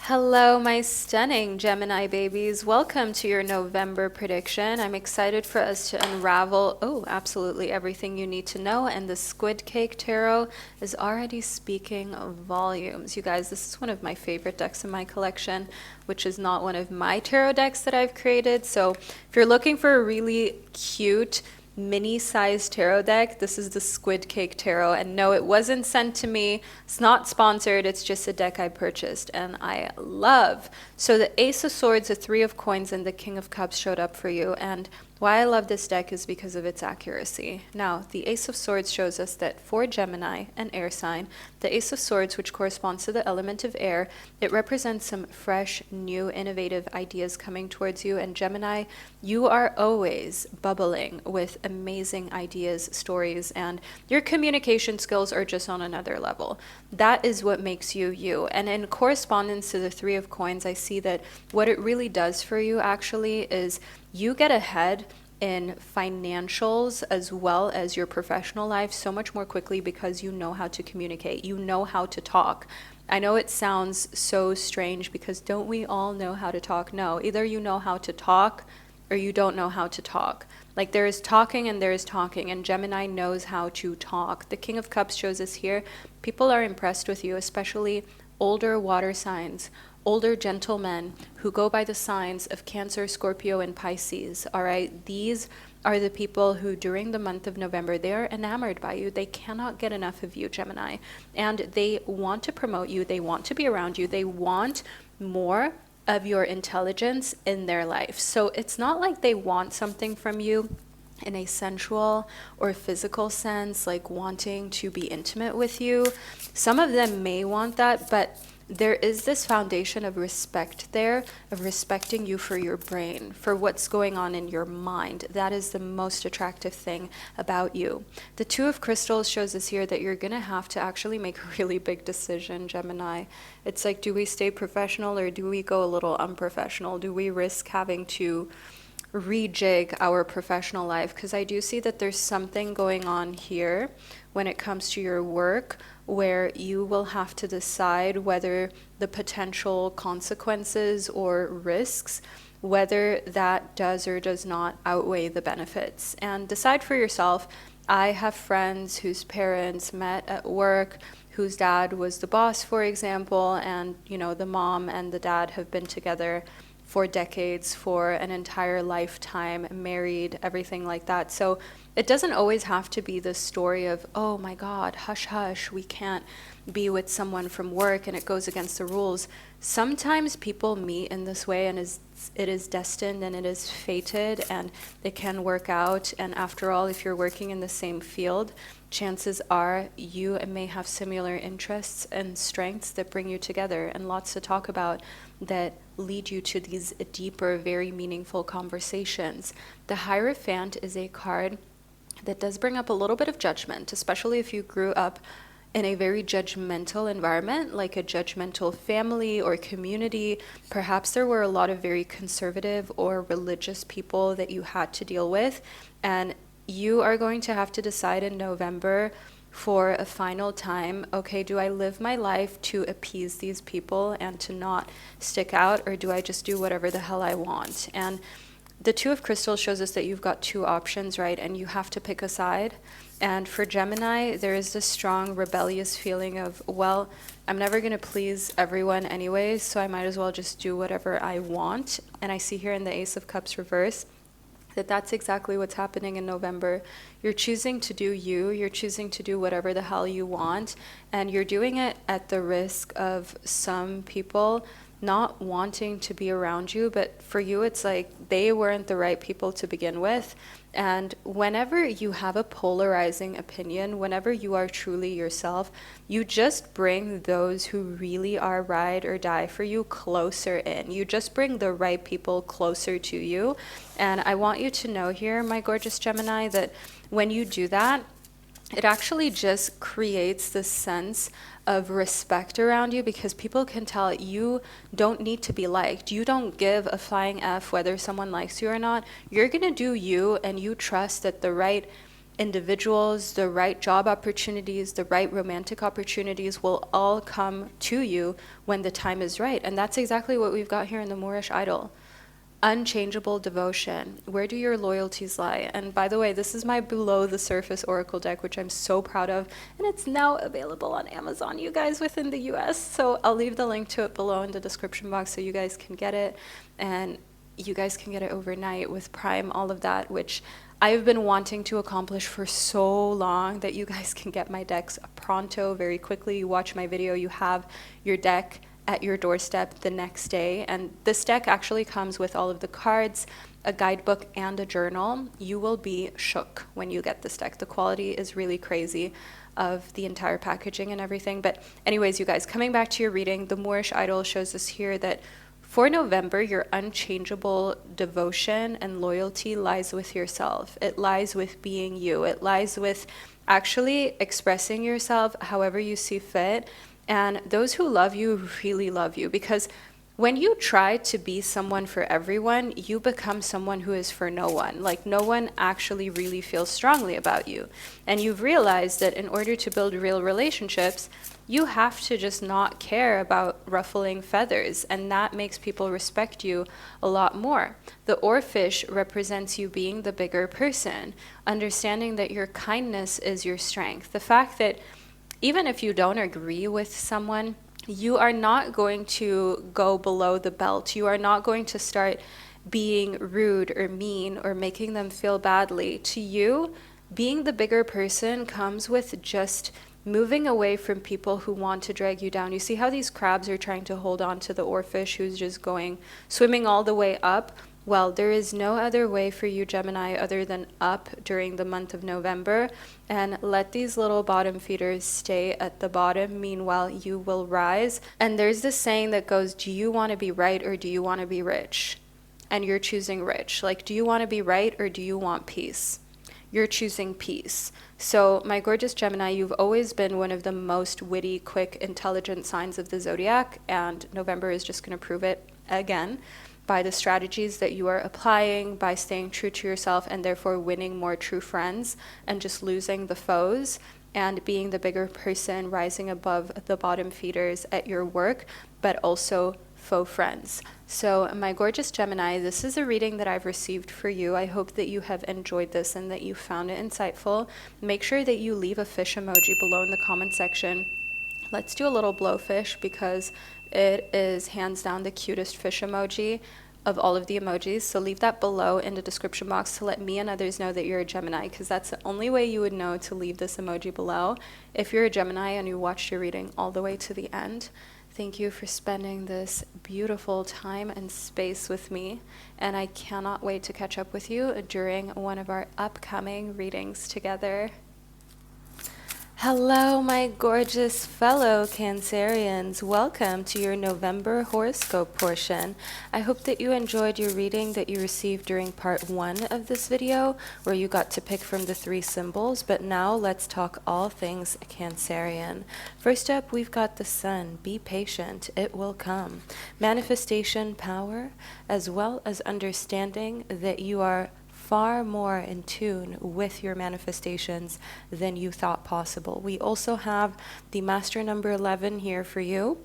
Hello, my stunning Gemini babies. Welcome to your November prediction. I'm excited for us to unravel, absolutely everything you need to know. And the Squid Cake Tarot is already speaking volumes. You guys, this is one of my favorite decks in my collection, which is not one of my tarot decks that I've created. So if you're looking for a really cute mini-sized tarot deck, this is the Squid Cake Tarot. And no, it wasn't sent to me. It's not sponsored. It's just a deck I purchased and I love. So the Ace of Swords, the Three of Coins, and the King of Cups showed up for you. And why I love this deck is because of its accuracy. Now, the Ace of Swords shows us that for Gemini, an air sign, the Ace of Swords, which corresponds to the element of air, it represents some fresh, new, innovative ideas coming towards you. And Gemini, you are always bubbling with amazing ideas, stories, and your communication skills are just on another level. That is what makes you you. And in correspondence to the Three of Coins, I see that what it really does for you actually is you get ahead in financials as well as your professional life so much more quickly, because you know how to communicate, you know how to talk. I know it sounds so strange, because don't we all know how to talk? No, either you know how to talk or you don't know how to talk. Like, there is talking and there is talking, and Gemini knows how to talk. The King of Cups shows us here, people are impressed with you, especially older water signs, older gentlemen who go by the signs of Cancer, Scorpio, and Pisces. All right, these are the people who during the month of November, they're enamored by you. They cannot get enough of you, Gemini, and they want to promote you. They want to be around you. They want more of your intelligence in their life. So it's not like they want something from you in a sensual or physical sense, like wanting to be intimate with you. Some of them may want that, but there is this foundation of respect there, of respecting you for your brain, for what's going on in your mind. That is the most attractive thing about you. The Two of Crystals shows us here that you're going to have to actually make a really big decision, Gemini. It's like, do we stay professional or do we go a little unprofessional? Do we risk having to rejig our professional life? Because I do see that there's something going on here when it comes to your work, where you will have to decide whether the potential consequences or risks, whether that does or does not outweigh the benefits. And decide for yourself. I have friends whose parents met at work, whose dad was the boss, for example, and the mom and the dad have been together for decades, for an entire lifetime, married, everything like that. So it doesn't always have to be the story of, oh my God, hush, hush, we can't be with someone from work and it goes against the rules. Sometimes people meet in this way and it is destined and it is fated and it can work out. And after all, if you're working in the same field, chances are you may have similar interests and strengths that bring you together, and lots to talk about that lead you to these deeper, very meaningful conversations. The Hierophant is a card that does bring up a little bit of judgment, especially if you grew up in a very judgmental environment, like a judgmental family or community. Perhaps there were a lot of very conservative or religious people that you had to deal with, and you are going to have to decide in November for a final time, okay, do I live my life to appease these people and to not stick out, or do I just do whatever the hell I want? And the Two of Crystals shows us that you've got two options, right? And you have to pick a side. And for Gemini, there is this strong rebellious feeling of, well, I'm never going to please everyone anyways, so I might as well just do whatever I want. And I see here in the Ace of Cups reverse that that's exactly what's happening in November. You're choosing to do you, you're choosing to do whatever the hell you want, and you're doing it at the risk of some people not wanting to be around you, but for you it's like they weren't the right people to begin with. And whenever you have a polarizing opinion, whenever you are truly yourself, you just bring those who really are ride or die for you closer in. You just bring the right people closer to you. And I want you to know here, my gorgeous Gemini, that when you do that, it actually just creates this sense of respect around you, because people can tell you don't need to be liked. You don't give a flying F whether someone likes you or not. You're going to do you, and you trust that the right individuals, the right job opportunities, the right romantic opportunities will all come to you when the time is right. And that's exactly what we've got here in the Moorish Idol. Unchangeable devotion. Where do your loyalties lie? And by the way, this is my below the surface oracle deck, which I'm so proud of, and it's now available on Amazon, you guys, within the US. So I'll leave the link to it below in the description box so you guys can get it, and you guys can get it overnight with Prime, all of that, which I've been wanting to accomplish for so long, that you guys can get my decks pronto, very quickly. You watch my video, you have your deck at your doorstep the next day. And this deck actually comes with all of the cards, a guidebook, and a journal. You will be shook when you get this deck. The quality is really crazy of the entire packaging and everything. But anyways, you guys, coming back to your reading, the Moorish Idol shows us here that for November, your unchangeable devotion and loyalty lies with yourself. It lies with being you. It lies with actually expressing yourself however you see fit. And those who love you really love you, because when you try to be someone for everyone, you become someone who is for no one. Like, no one actually really feels strongly about you. And you've realized that in order to build real relationships, you have to just not care about ruffling feathers, and that makes people respect you a lot more. The oarfish represents you being the bigger person, understanding that your kindness is your strength. The fact that even if you don't agree with someone, you are not going to go below the belt. You are not going to start being rude or mean or making them feel badly. To you, being the bigger person comes with just moving away from people who want to drag you down. You see how these crabs are trying to hold on to the oarfish who's just swimming all the way up? Well, there is no other way for you, Gemini, other than up during the month of November, and let these little bottom feeders stay at the bottom. Meanwhile, you will rise. And there's this saying that goes, do you want to be right or do you want to be rich? And you're choosing rich. Like, do you want to be right or do you want peace? You're choosing peace. So, my gorgeous Gemini, you've always been one of the most witty, quick, intelligent signs of the zodiac, and November is just going to prove it again, by the strategies that you are applying, by staying true to yourself and therefore winning more true friends and just losing the foes, and being the bigger person, rising above the bottom feeders at your work, but also faux friends. So, my gorgeous Gemini, this is a reading that I've received for you. I hope that you have enjoyed this and that you found it insightful. Make sure that you leave a fish emoji below in the comment section. Let's do a little blowfish because it is hands down the cutest fish emoji. of all of the emojis. So leave that below in the description box to let me and others know that you're a Gemini, because that's the only way you would know to leave this emoji below. If you're a Gemini and you watched your reading all the way to the end, thank you for spending this beautiful time and space with me. And I cannot wait to catch up with you during one of our upcoming readings together. Hello, my gorgeous fellow Cancerians. Welcome to your November horoscope portion. I hope that you enjoyed your reading that you received during part 1 of this video, where you got to pick from the 3 symbols. But now let's talk all things Cancerian. First up, we've got the sun. Be patient, it will come. Manifestation power, as well as understanding that you are far more in tune with your manifestations than you thought possible. We also have the master number 11 here for you,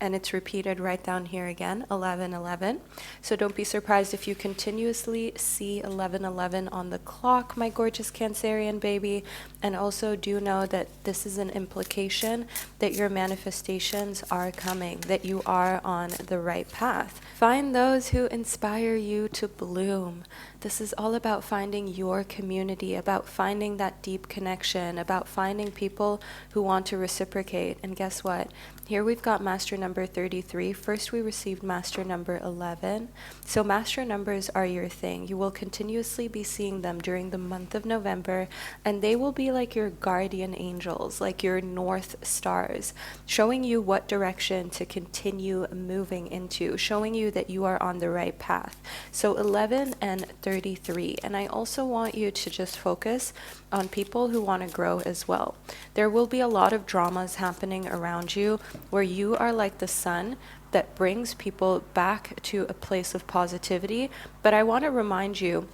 and it's repeated right down here again, 1111. So don't be surprised if you continuously see 1111 on the clock, my gorgeous Cancerian baby. And also do know that this is an implication that your manifestations are coming, that you are on the right path. Find those who inspire you to bloom. This is all about finding your community, about finding that deep connection, about finding people who want to reciprocate. And guess what? Here we've got master number 33. First we received master number 11. So master numbers are your thing. You will continuously be seeing them during the month of November, and they will be like your guardian angels, like your north stars, showing you what direction to continue moving into, showing you that you are on the right path. So 11 and 33. And I also want you to just focus on people who want to grow as well. There will be a lot of dramas happening around you where you are like the sun that brings people back to a place of positivity. But I want to remind you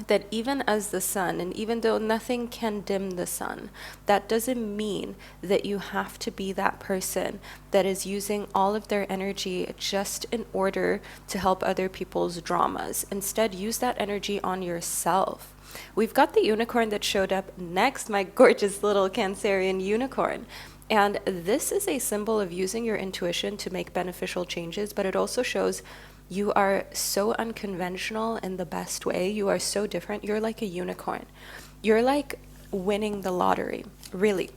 that even as the sun, and even though nothing can dim the sun, that doesn't mean that you have to be that person that is using all of their energy just in order to help other people's dramas. Instead, use that energy on yourself. We've got the unicorn that showed up next, my gorgeous little Cancerian unicorn. And this is a symbol of using your intuition to make beneficial changes, but it also shows you are so unconventional in the best way. You are so different. You're like a unicorn. You're like winning the lottery, really.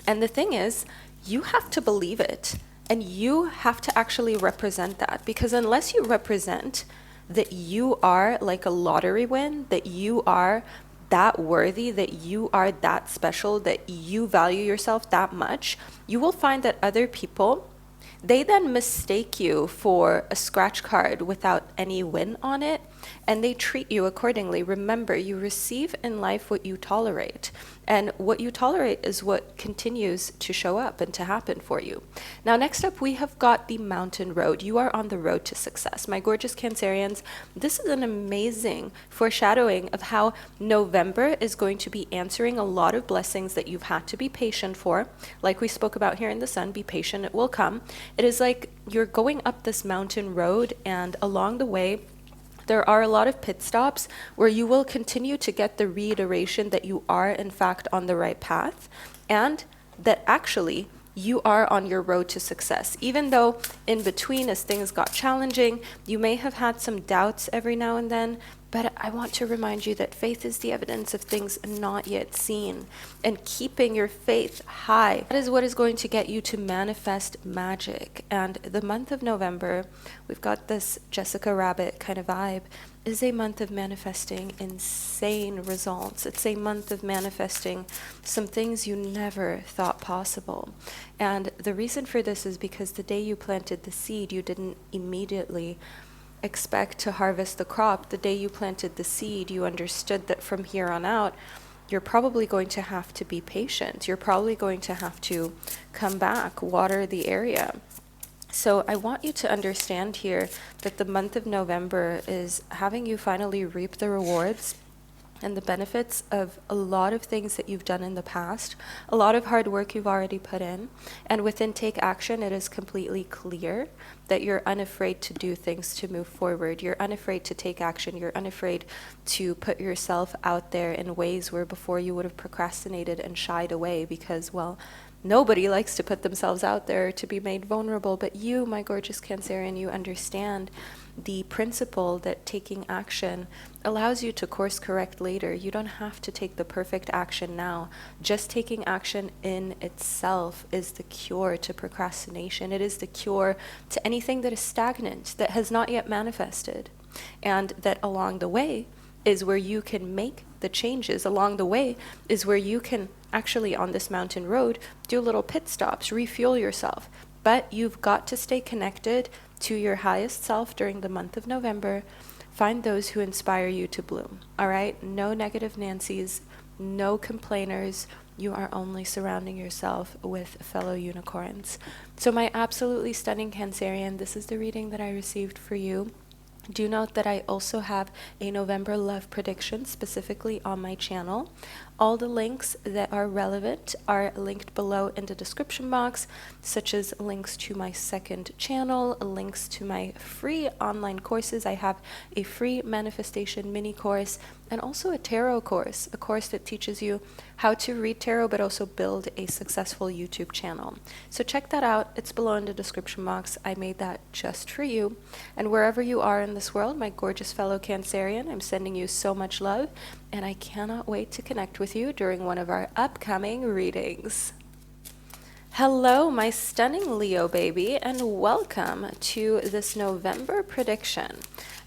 And the thing is, you have to believe it, and you have to actually represent that, because unless you represent that you are like a lottery win, that you are that worthy, that you are that special, that you value yourself that much, you will find that other people, they then mistake you for a scratch card without any win on it, and they treat you accordingly. Remember, you receive in life what you tolerate, and what you tolerate is what continues to show up and to happen for you. Now, next up, we have got the mountain road. You are on the road to success. My gorgeous Cancerians, this is an amazing foreshadowing of how November is going to be answering a lot of blessings that you've had to be patient for. Like we spoke about here in the sun, be patient, it will come. It is like you're going up this mountain road, and along the way, there are a lot of pit stops where you will continue to get the reiteration that you are in fact on the right path, and that actually you are on your road to success. Even though in between, as things got challenging, you may have had some doubts every now and then, but I want to remind you that faith is the evidence of things not yet seen. And keeping your faith high, that is what is going to get you to manifest magic. And the month of November, we've got this Jessica Rabbit kind of vibe, is a month of manifesting insane results. It's a month of manifesting some things you never thought possible. And the reason for this is because the day you planted the seed, you didn't immediately expect to harvest the crop. The day you planted the seed, you understood that from here on out, you're probably going to have to be patient. You're probably going to have to come back, water the area. So I want you to understand here that the month of November is having you finally reap the rewards and the benefits of a lot of things that you've done in the past, a lot of hard work you've already put in. And within Take Action, it is completely clear that you're unafraid to do things to move forward. You're unafraid to take action. You're unafraid to put yourself out there in ways where before you would have procrastinated and shied away because, well, nobody likes to put themselves out there to be made vulnerable. But you, my gorgeous Cancerian, you understand the principle that taking action allows you to course correct later. You don't have to take the perfect action now. Just taking action in itself is the cure to procrastination. It is the cure to anything that is stagnant, that has not yet manifested. And that along the way is where you can make the changes. Along the way is where you can actually, on this mountain road, do little pit stops, refuel yourself. But you've got to stay connected to your highest self during the month of November. Find those who inspire you to bloom, all right? No negative Nancys, no complainers. You are only surrounding yourself with fellow unicorns. So my absolutely stunning Cancerian, this is the reading that I received for you. Do note that I also have a November love prediction specifically on my channel. All the links that are relevant are linked below in the description box, such as links to my second channel, links to my free online courses. I have a free manifestation mini course and also a tarot course, a course that teaches you how to read tarot but also build a successful YouTube channel. So check that out. It's below in the description box. I made that just for you. And wherever you are in this world, my gorgeous fellow Cancerian, I'm sending you so much love, and I cannot wait to connect with you during one of our upcoming readings. Hello, my stunning Leo baby, and welcome to this November prediction.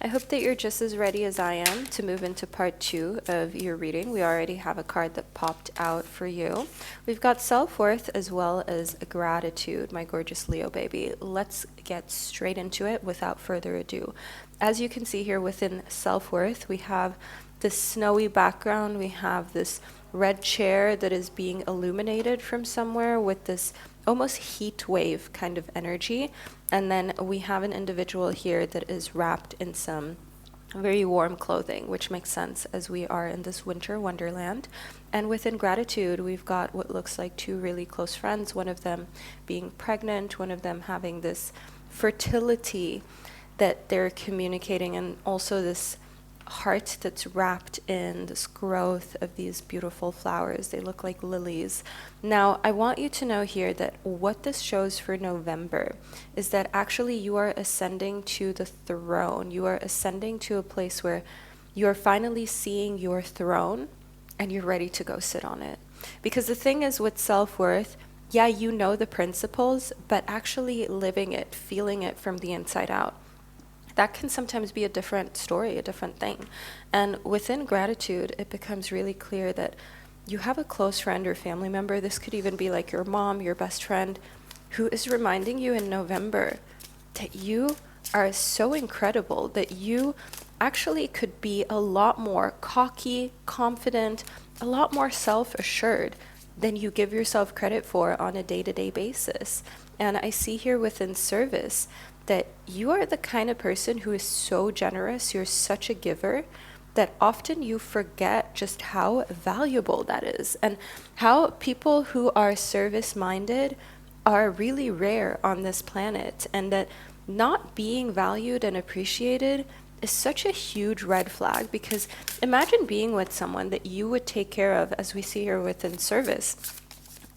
I hope that you're just as ready as I am to move into part 2 of your reading. We already have a card that popped out for you. We've got self-worth as well as gratitude, my gorgeous Leo baby. Let's get straight into it without further ado. As you can see here within self-worth, we have this snowy background. We have this red chair that is being illuminated from somewhere with this almost heat wave kind of energy. And then we have an individual here that is wrapped in some very warm clothing, which makes sense as we are in this winter wonderland. And within gratitude, we've got what looks like 2 really close friends, one of them being pregnant, one of them having this fertility that they're communicating, and also this heart that's wrapped in this growth of these beautiful flowers. They look like lilies. Now, I want you to know here that what this shows for November is that actually you are ascending to the throne. You are ascending to a place where you are finally seeing your throne and you're ready to go sit on it. Because the thing is with self-worth, yeah, you know the principles, but actually living it, feeling it from the inside out, that can sometimes be a different story, a different thing. And within gratitude, it becomes really clear that you have a close friend or family member. This could even be like your mom, your best friend, who is reminding you in November that you are so incredible, that you actually could be a lot more cocky, confident, a lot more self-assured than you give yourself credit for on a day-to-day basis. And I see here within service that you are the kind of person who is so generous, you're such a giver, that often you forget just how valuable that is, and how people who are service-minded are really rare on this planet, and that not being valued and appreciated is such a huge red flag. Because imagine being with someone that you would take care of, as we see here within service,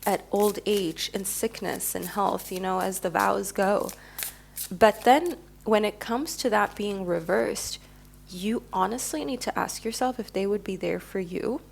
at old age, in sickness and health, you know, as the vows go. But then when it comes to that being reversed, you honestly need to ask yourself if they would be there for you.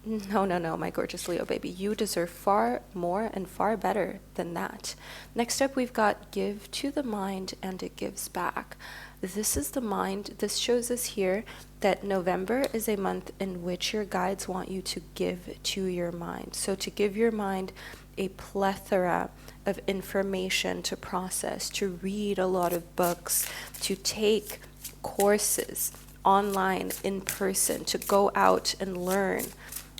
No, my gorgeous Leo baby. You deserve far more and far better than that. Next up, we've got give to the mind and it gives back. This is the mind. This shows us here that November is a month in which your guides want you to give to your mind. So to give your mind a plethora of information to process, to read a lot of books, to take courses online, in person, to go out and learn,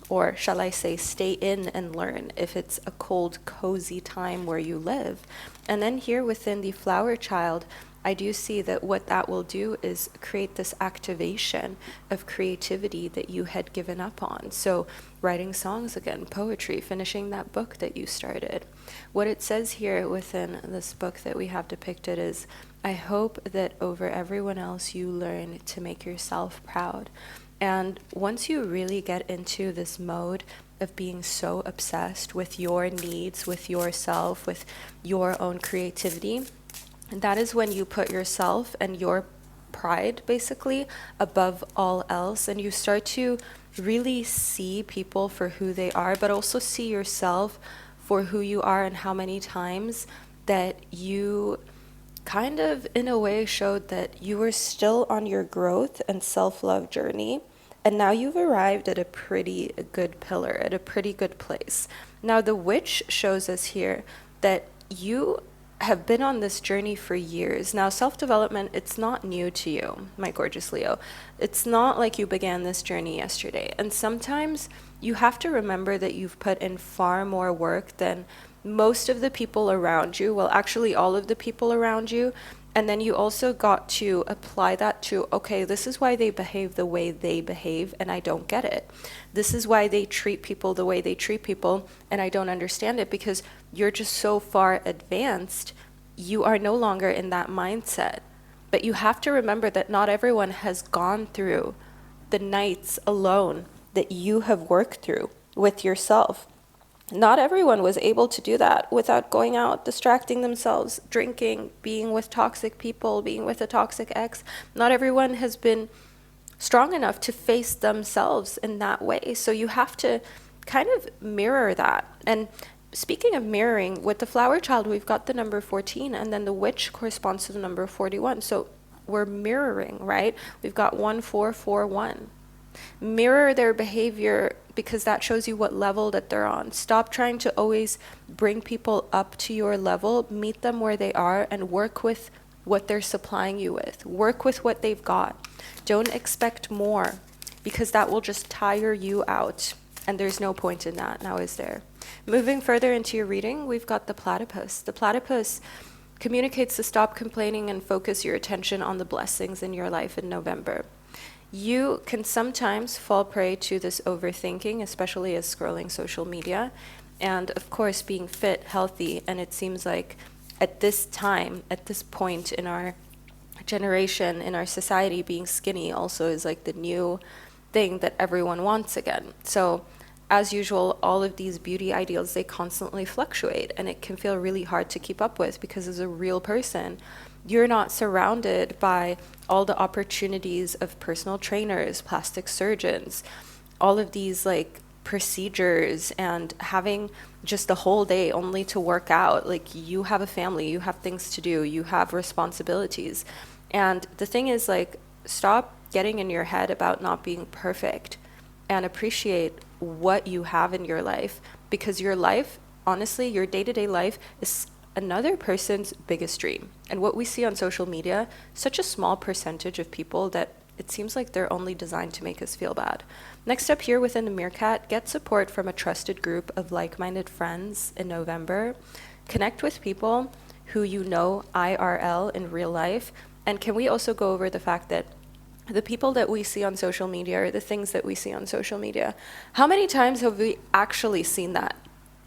or shall I say stay in and learn if it's a cold, cozy time where you live. And then here within the flower child, I do see that what that will do is create this activation of creativity that you had given up on. So writing songs again, poetry, finishing that book that you started. What it says here within this book that we have depicted is, I hope that over everyone else you learn to make yourself proud. And once you really get into this mode of being so obsessed with your needs, with yourself, with your own creativity, that is when you put yourself and your pride basically above all else, and you start to really see people for who they are, but also see yourself for who you are, and how many times that you kind of in a way showed that you were still on your growth and self-love journey, and now you've arrived at a pretty good pillar, at a pretty good place. Now the witch shows us here that you have been on this journey for years. Now, self-development, it's not new to you, my gorgeous Leo. It's not like you began this journey yesterday. And sometimes you have to remember that you've put in far more work than most of the people around you. Well, actually all of the people around you. And then you also got to apply that to, okay, this is why they behave the way they behave, and I don't get it. This is why they treat people the way they treat people, and I don't understand it, because you're just so far advanced, you are no longer in that mindset. But you have to remember that not everyone has gone through the nights alone that you have worked through with yourself. Not everyone was able to do that without going out, distracting themselves, drinking, being with toxic people, being with a toxic ex. Not everyone has been strong enough to face themselves in that way. So you have to kind of mirror that. And speaking of mirroring, with the flower child, we've got the number 14, and then the witch corresponds to the number 41. So we're mirroring, right? We've got 1441. Mirror their behavior, because that shows you what level that they're on. Stop trying to always bring people up to your level. Meet them where they are and work with what they're supplying you with. Work with what they've got. Don't expect more, because that will just tire you out, and there's no point in that, now is there? Moving further into your reading, we've got the platypus. The platypus communicates to stop complaining and focus your attention on the blessings in your life in November. You can sometimes fall prey to this overthinking, especially as scrolling social media, and of course being fit, healthy, and it seems like at this time, at this point in our generation, in our society, being skinny also is like the new thing that everyone wants again. So as usual, all of these beauty ideals, they constantly fluctuate, and it can feel really hard to keep up with, because as a real person, you're not surrounded by all the opportunities of personal trainers, plastic surgeons, all of these like procedures, and having just the whole day only to work out. Like, you have a family, you have things to do, you have responsibilities. And the thing is, like, stop getting in your head about not being perfect, and appreciate what you have in your life, because your life, honestly, your day-to-day life is another person's biggest dream. And what we see on social media, such a small percentage of people that it seems like they're only designed to make us feel bad. Next up here within the Meerkat, get support from a trusted group of like-minded friends in November. Connect with people who you know IRL in real life. And can we also go over the fact that the people that we see on social media, or the things that we see on social media, how many times have we actually seen that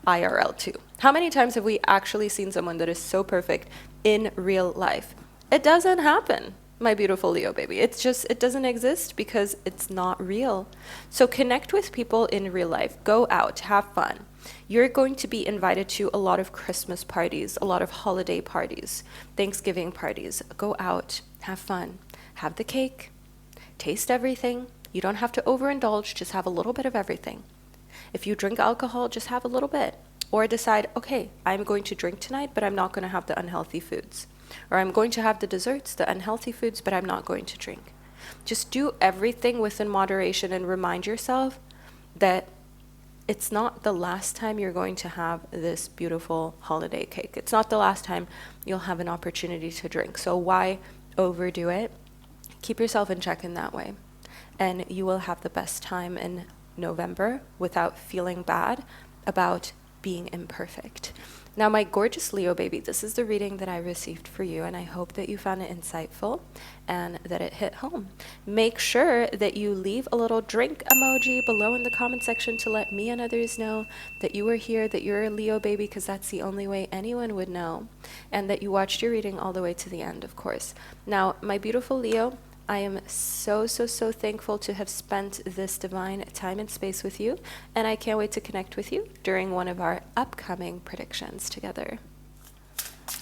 IRL too? How many times have we actually seen someone that is so perfect in real life? It doesn't happen, my beautiful Leo baby. It's just, it doesn't exist, because it's not real. So connect with people in real life. Go out, have fun. You're going to be invited to a lot of Christmas parties, a lot of holiday parties, Thanksgiving parties. Go out, have fun, have the cake, taste everything. You don't have to overindulge, just have a little bit of everything. If you drink alcohol, just have a little bit. Or decide, okay, I'm going to drink tonight, but I'm not going to have the unhealthy foods. Or I'm going to have the desserts, the unhealthy foods, but I'm not going to drink. Just do everything within moderation, and remind yourself that it's not the last time you're going to have this beautiful holiday cake. It's not the last time you'll have an opportunity to drink. So why overdo it? Keep yourself in check in that way, and you will have the best time in November without feeling bad about being imperfect. Now, my gorgeous Leo baby, this is the reading that I received for you, and I hope that you found it insightful and that it hit home. Make sure that you leave a little drink emoji below in the comment section to let me and others know that you were here, that you're a Leo baby, because that's the only way anyone would know, and that you watched your reading all the way to the end, of course. Now, my beautiful Leo, I am so thankful to have spent this divine time and space with you, and I can't wait to connect with you during one of our upcoming predictions together.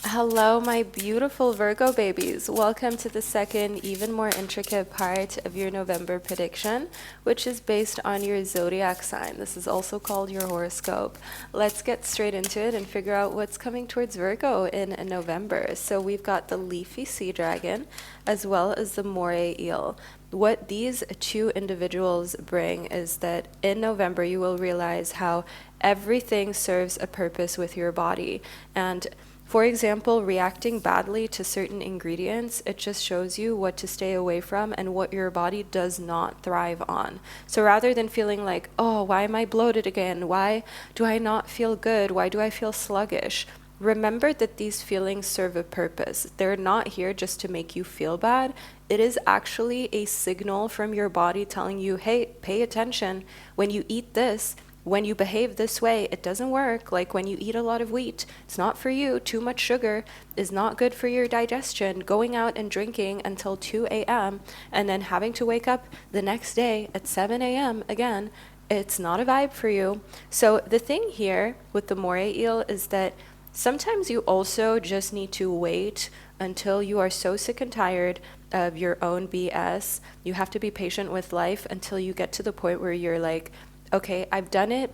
Hello, my beautiful Virgo babies. Welcome to the second, even more intricate part of your November prediction, which is based on your zodiac sign. This is also called your horoscope. Let's get straight into it and figure out what's coming towards Virgo in November. So we've got the leafy sea dragon as well as the moray eel. What these two individuals bring is that in November you will realize how everything serves a purpose with your body. And for example, reacting badly to certain ingredients, it just shows you what to stay away from and what your body does not thrive on. So rather than feeling like, oh, why am I bloated again? Why do I not feel good? Why do I feel sluggish? Remember that these feelings serve a purpose. They're not here just to make you feel bad. It is actually a signal from your body telling you, hey, pay attention. When you eat this, when you behave this way, it doesn't work. Like when you eat a lot of wheat, it's not for you. Too much sugar is not good for your digestion. Going out and drinking until 2 a.m. and then having to wake up the next day at 7 a.m. again, it's not a vibe for you. So the thing here with the moray eel is that sometimes you also just need to wait until you are so sick and tired of your own BS. You have to be patient with life until you get to the point where you're like, okay, I've done it.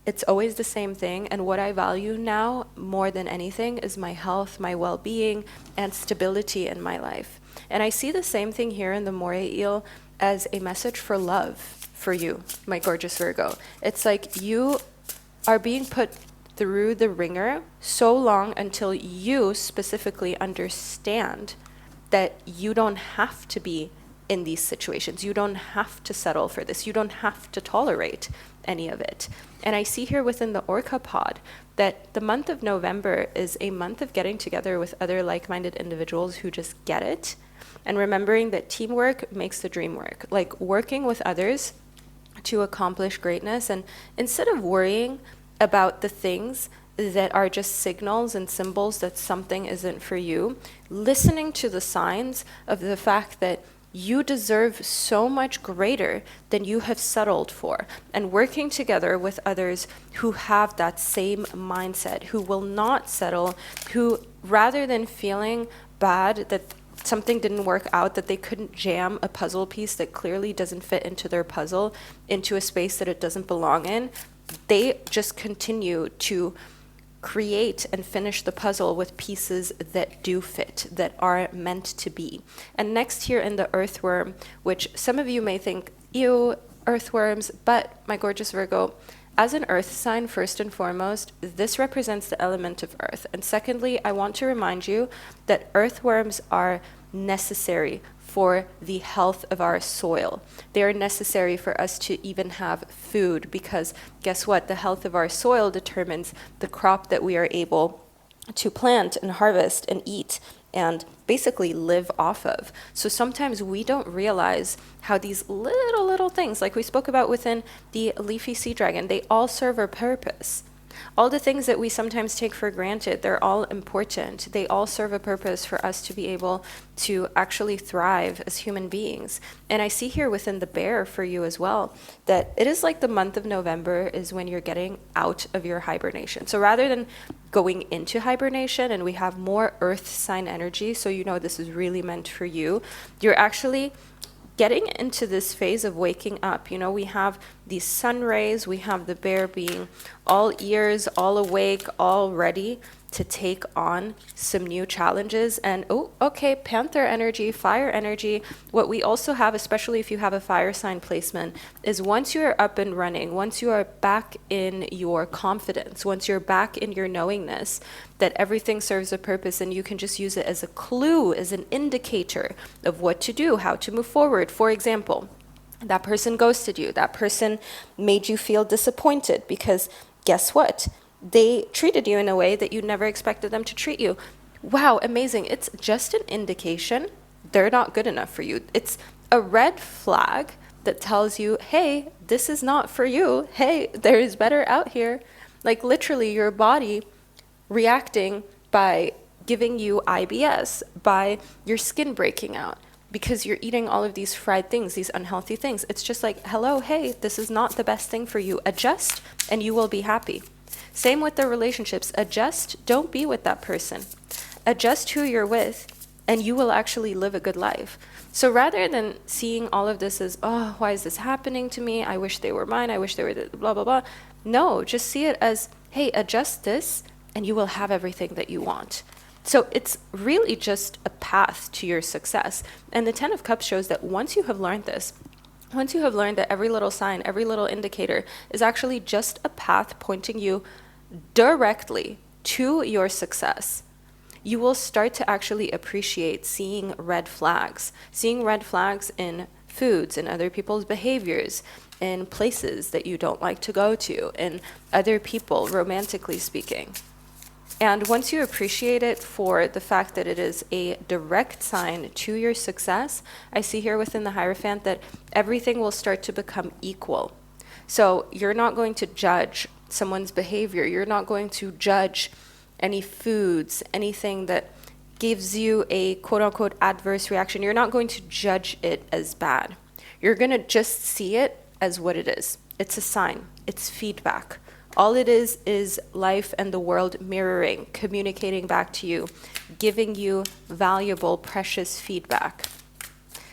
It's always the same thing. And what I value now more than anything is my health, my well-being, and stability in my life. And I see the same thing here in the moray eel as a message for love for you, my gorgeous Virgo. It's like you are being put through the ringer so long until you specifically understand that you don't have to be in these situations. You don't have to settle for this. You don't have to tolerate any of it. And I see here within the Orca pod that the month of November is a month of getting together with other like-minded individuals who just get it, and remembering that teamwork makes the dream work. Like working with others to accomplish greatness, and instead of worrying about the things that are just signals and symbols that something isn't for you, listening to the signs of the fact that you deserve so much greater than you have settled for, and working together with others who have that same mindset, who will not settle, who rather than feeling bad that something didn't work out, that they couldn't jam a puzzle piece that clearly doesn't fit into their puzzle into a space that it doesn't belong in, they just continue to create and finish the puzzle with pieces that do fit, that are meant to be. And next here in the earthworm, which some of you may think, ew, earthworms, but my gorgeous Virgo, as an earth sign, first and foremost, this represents the element of earth. And secondly, I want to remind you that earthworms are necessary for the health of our soil. They are necessary for us to even have food, because guess what? The health of our soil determines the crop that we are able to plant and harvest and eat and basically live off of. So sometimes we don't realize how these little things, like we spoke about within the leafy sea dragon, they all serve a purpose. All the things that we sometimes take for granted, they're all important. They all serve a purpose for us to be able to actually thrive as human beings. And I see here within the bear for you as well, that it is like the month of November is when you're getting out of your hibernation. So rather than going into hibernation, and we have more earth sign energy, so you know this is really meant for you, you're actually getting into this phase of waking up. You know, we have these sun rays, we have the bear being all ears, all awake, all ready to take on some new challenges. And oh, okay, panther energy, fire energy. What we also have, especially if you have a fire sign placement, is once you are up and running, once you are back in your confidence, once you're back in your knowingness that everything serves a purpose, and you can just use it as a clue, as an indicator of what to do, how to move forward. For example, that person ghosted you, that person made you feel disappointed because guess what? They treated you in a way that you never expected them to treat you. Wow, amazing. It's just an indication they're not good enough for you. It's a red flag that tells you, hey, this is not for you. Hey, there is better out here. Like literally your body reacting by giving you IBS, by your skin breaking out, because you're eating all of these fried things, these unhealthy things. It's just like, hello, hey, this is not the best thing for you. Adjust and you will be happy. Same with the relationships. Adjust, don't be with that person. adjust who you're with, and you will actually live a good life. So rather than seeing all of this as, oh, why is this happening to me? I wish they were mine. I wish they were blah, blah, blah. No, just see it as, hey, adjust this and you will have everything that you want. So it's really just a path to your success. And the 10 of Cups shows that once you have learned this, once you have learned that every little sign, every little indicator is actually just a path pointing you directly to your success, you will start to actually appreciate seeing red flags in foods, in other people's behaviors, in places that you don't like to go to, in other people, romantically speaking. And once you appreciate it for the fact that it is a direct sign to your success, I see here within the Hierophant that everything will start to become equal. So you're not going to judge someone's behavior. You're not going to judge any foods, anything that gives you a quote-unquote adverse reaction. You're not going to judge it as bad. You're going to just see it as what it is. It's a sign. It's feedback. All it is life and the world mirroring, communicating back to you, giving you valuable, precious feedback.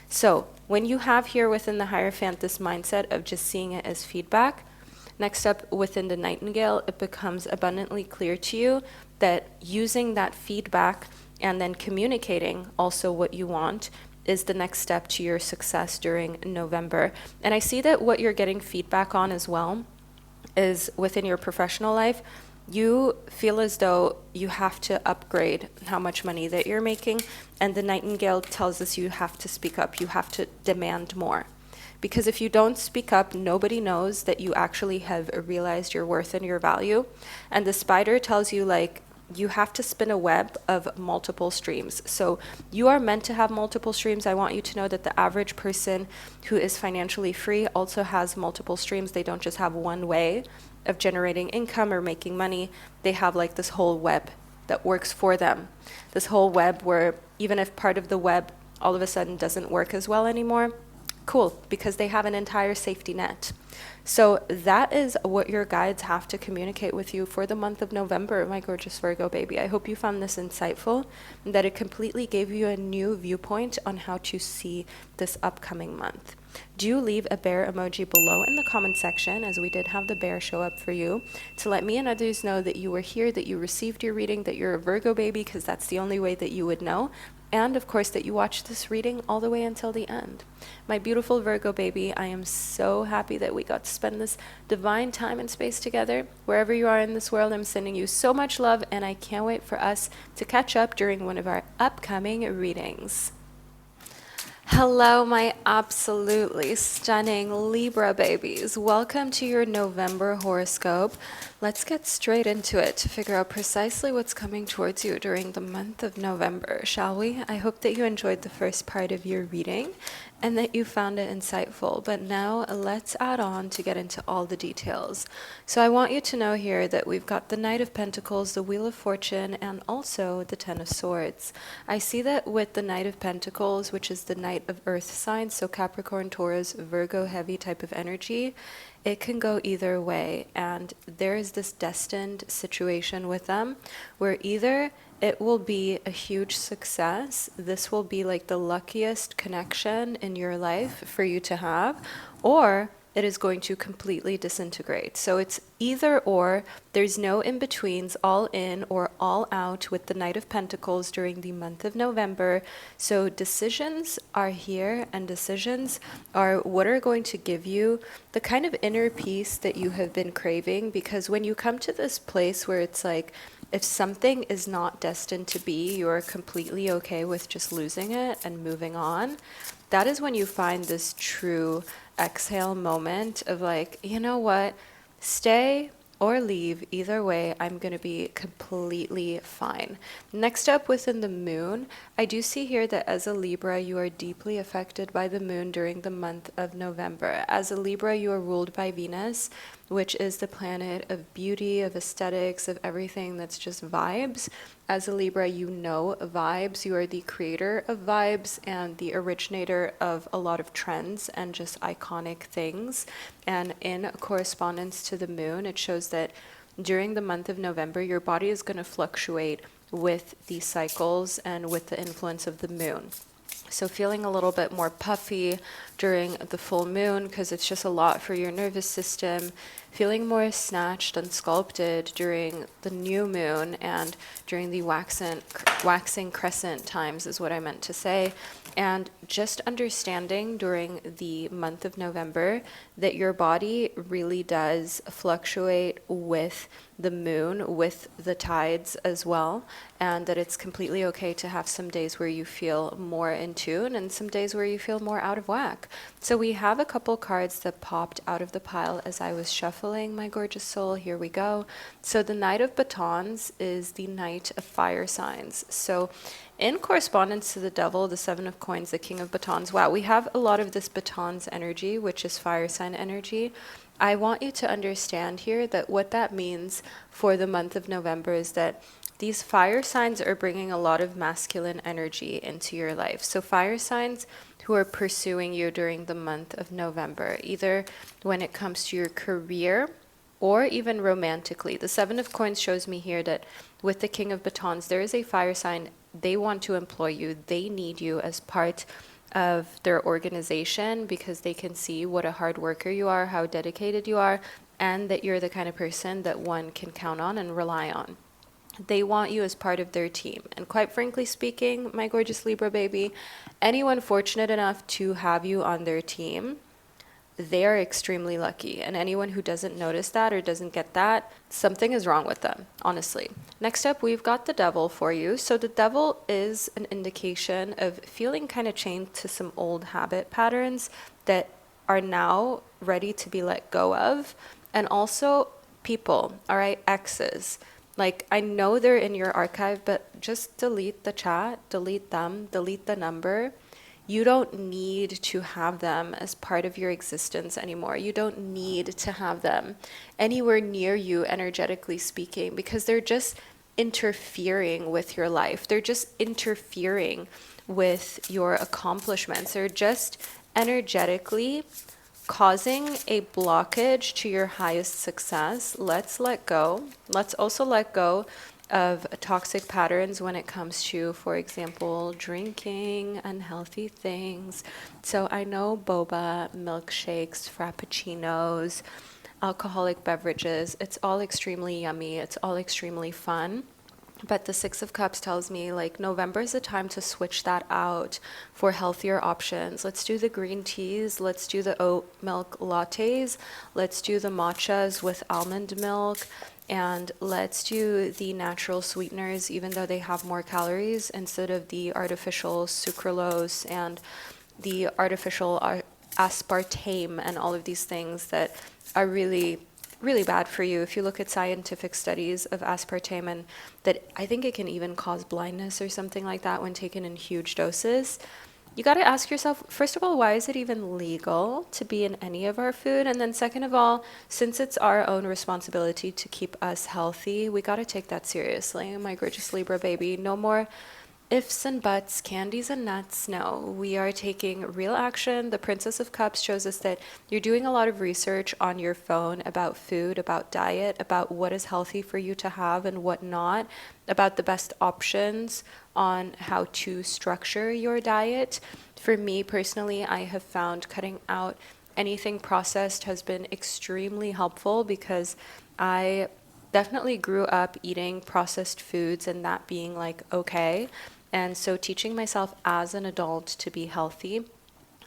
So when you have here within the Hierophant this mindset of just seeing it as feedback, next up within the Nightingale, it becomes abundantly clear to you that using that feedback and then communicating also what you want is the next step to your success during November. And I see that what you're getting feedback on as well is within your professional life, you feel as though you have to upgrade how much money that you're making. And the Nightingale tells us you have to speak up, you have to demand more. Because if you don't speak up, nobody knows that you actually have realized your worth and your value. And the Spider tells you, like, you have to spin a web of multiple streams. So you are meant to have multiple streams. I want you to know that the average person who is financially free also has multiple streams. They don't just have one way of generating income or making money. They have like this whole web that works for them. This whole web where even if part of the web all of a sudden doesn't work as well anymore, cool, because they have an entire safety net. So that is what your guides have to communicate with you for the month of November, my gorgeous Virgo baby. I hope you found this insightful, and that it completely gave you a new viewpoint on how to see this upcoming month. Do leave a bear emoji below in the comment section, as we did have the bear show up for you, to let me and others know that you were here, that you received your reading, that you're a Virgo baby, because that's the only way that you would know. And of course that you watched this reading all the way until the end. My beautiful Virgo baby, I am so happy that we got to spend this divine time and space together. Wherever you are in this world, I'm sending you so much love, and I can't wait for us to catch up during one of our upcoming readings. Hello, my absolutely stunning Libra babies. Welcome to your November horoscope. Let's get straight into it to figure out precisely what's coming towards you during the month of November, shall we? I hope that you enjoyed the first part of your reading and that you found it insightful. But now let's add on to get into all the details. So I want you to know here that we've got the Knight of Pentacles, the Wheel of Fortune, and also the Ten of Swords. I see that with the Knight of Pentacles, which is the Knight of Earth signs, so Capricorn, Taurus, Virgo heavy type of energy, it can go either way. And there is this destined situation with them where either it will be a huge success, this will be like the luckiest connection in your life for you to have, or it is going to completely disintegrate. So it's either or, there's no in-betweens, all in or all out with the Knight of Pentacles during the month of November. So decisions are here, and decisions are what are going to give you the kind of inner peace that you have been craving. Because when you come to this place where it's like, if something is not destined to be, you're completely okay with just losing it and moving on. That is when you find this true exhale moment of like, you know what, stay or leave, either way, I'm going to be completely fine. Next up within the moon, I do see here that as a Libra, you are deeply affected by the moon during the month of November. As a Libra, you are ruled by Venus, which is the planet of beauty, of aesthetics, of everything that's just vibes. As a Libra, you know vibes. You are the creator of vibes and the originator of a lot of trends and just iconic things. And in correspondence to the moon, it shows that during the month of November, your body is going to fluctuate with these cycles and with the influence of the moon. So feeling a little bit more puffy during the full moon because it's just a lot for your nervous system. Feeling more snatched and sculpted during the new moon and during the waxing crescent times is what I meant to say. And just understanding during the month of November that your body really does fluctuate with the moon, with the tides as well, and that it's completely okay to have some days where you feel more in tune and some days where you feel more out of whack. So we have a couple cards that popped out of the pile as I was shuffling, my gorgeous soul. Here we go. So the Knight of Batons is the Knight of Fire signs. So in correspondence to the Devil, the Seven of Coins, the King of Batons, wow, we have a lot of this Batons energy, which is fire sign energy. I want you to understand here that what that means for the month of November is that these fire signs are bringing a lot of masculine energy into your life. So fire signs who are pursuing you during the month of November, either when it comes to your career or even romantically. The Seven of Coins shows me here that with the King of Batons, there is a fire sign. They want to employ you. They need you as part of their organization because they can see what a hard worker you are, how dedicated you are, and that you're the kind of person that one can count on and rely on. They want you as part of their team. And quite frankly speaking, my gorgeous Libra baby, anyone fortunate enough to have you on their team, they are extremely lucky. And anyone who doesn't notice that or doesn't get that, something is wrong with them, honestly. Next up, we've got the Devil for you. So the Devil is an indication of feeling kind of chained to some old habit patterns that are now ready to be let go of. And also people, all right, exes. Like, I know they're in your archive, but just delete the chat, delete them, delete the number. You don't need to have them as part of your existence anymore. You don't need to have them anywhere near you, energetically speaking, because they're just interfering with your life. They're just interfering with your accomplishments. They're just energetically causing a blockage to your highest success. Let's let go. Let's also let go of toxic patterns when it comes to, for example, drinking unhealthy things. So I know boba, milkshakes, frappuccinos, alcoholic beverages, it's all extremely yummy. It's all extremely fun. But the Six of Cups tells me, like, November is the time to switch that out for healthier options. Let's do the green teas. Let's do the oat milk lattes. Let's do the matchas with almond milk. And let's do the natural sweeteners, even though they have more calories, instead of the artificial sucralose and the artificial aspartame and all of these things that are really bad for you. If you look at scientific studies of aspartame, and that I think it can even cause blindness or something like that when taken in huge doses. You got to ask yourself, first of all, why is it even legal to be in any of our food? And then second of all, since it's our own responsibility to keep us healthy, we got to take that seriously. My gorgeous Libra baby, no more ifs and buts, candies and nuts. No, we are taking real action. The Princess of Cups shows us that you're doing a lot of research on your phone about food, about diet, about what is healthy for you to have and what not, about the best options on how to structure your diet. For me personally, I have found cutting out anything processed has been extremely helpful because I definitely grew up eating processed foods and that being like okay. And so teaching myself as an adult to be healthy,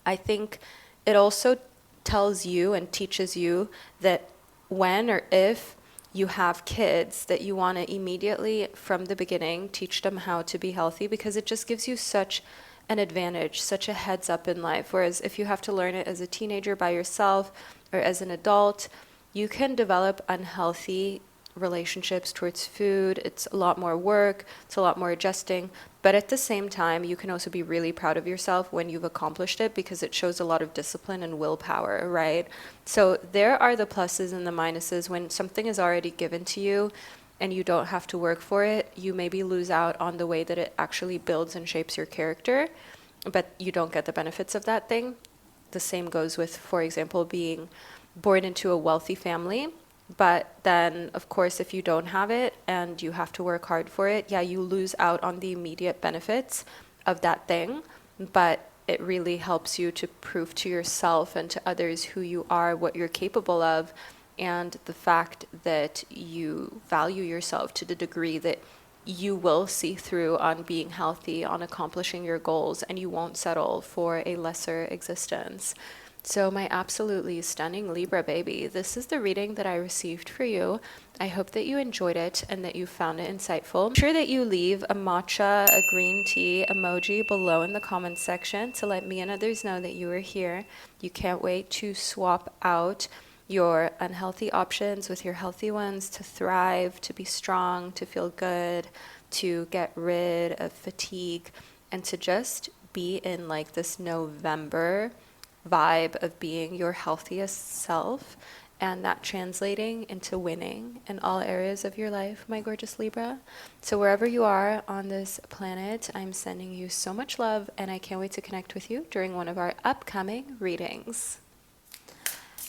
I think it also tells you and teaches you that when or if you have kids, that you want to immediately from the beginning teach them how to be healthy, because it just gives you such an advantage, such a heads up in life. Whereas if you have to learn it as a teenager by yourself or as an adult, you can develop unhealthy relationships towards food. It's a lot more work, it's a lot more adjusting, but at the same time you can also be really proud of yourself when you've accomplished it, because it shows a lot of discipline and willpower, right? So there are the pluses and the minuses. When something is already given to you and you don't have to work for it, you maybe lose out on the way that it actually builds and shapes your character, but you don't get the benefits of that thing. The same goes with, for example, being born into a wealthy family. But then, of course, if you don't have it and you have to work hard for it, yeah, you lose out on the immediate benefits of that thing. But it really helps you to prove to yourself and to others who you are, what you're capable of, and the fact that you value yourself to the degree that you will see through on being healthy, on accomplishing your goals, and you won't settle for a lesser existence. So, my absolutely stunning Libra baby, this is the reading that I received for you. I hope that you enjoyed it and that you found it insightful. Make sure that you leave a matcha, a green tea emoji below in the comments section to let me and others know that you are here. You can't wait to swap out your unhealthy options with your healthy ones to thrive, to be strong, to feel good, to get rid of fatigue, and to just be in like this November vibe of being your healthiest self, and that translating into winning in all areas of your life, my gorgeous Libra. So wherever you are on this planet, I'm sending you so much love, and I can't wait to connect with you during one of our upcoming readings.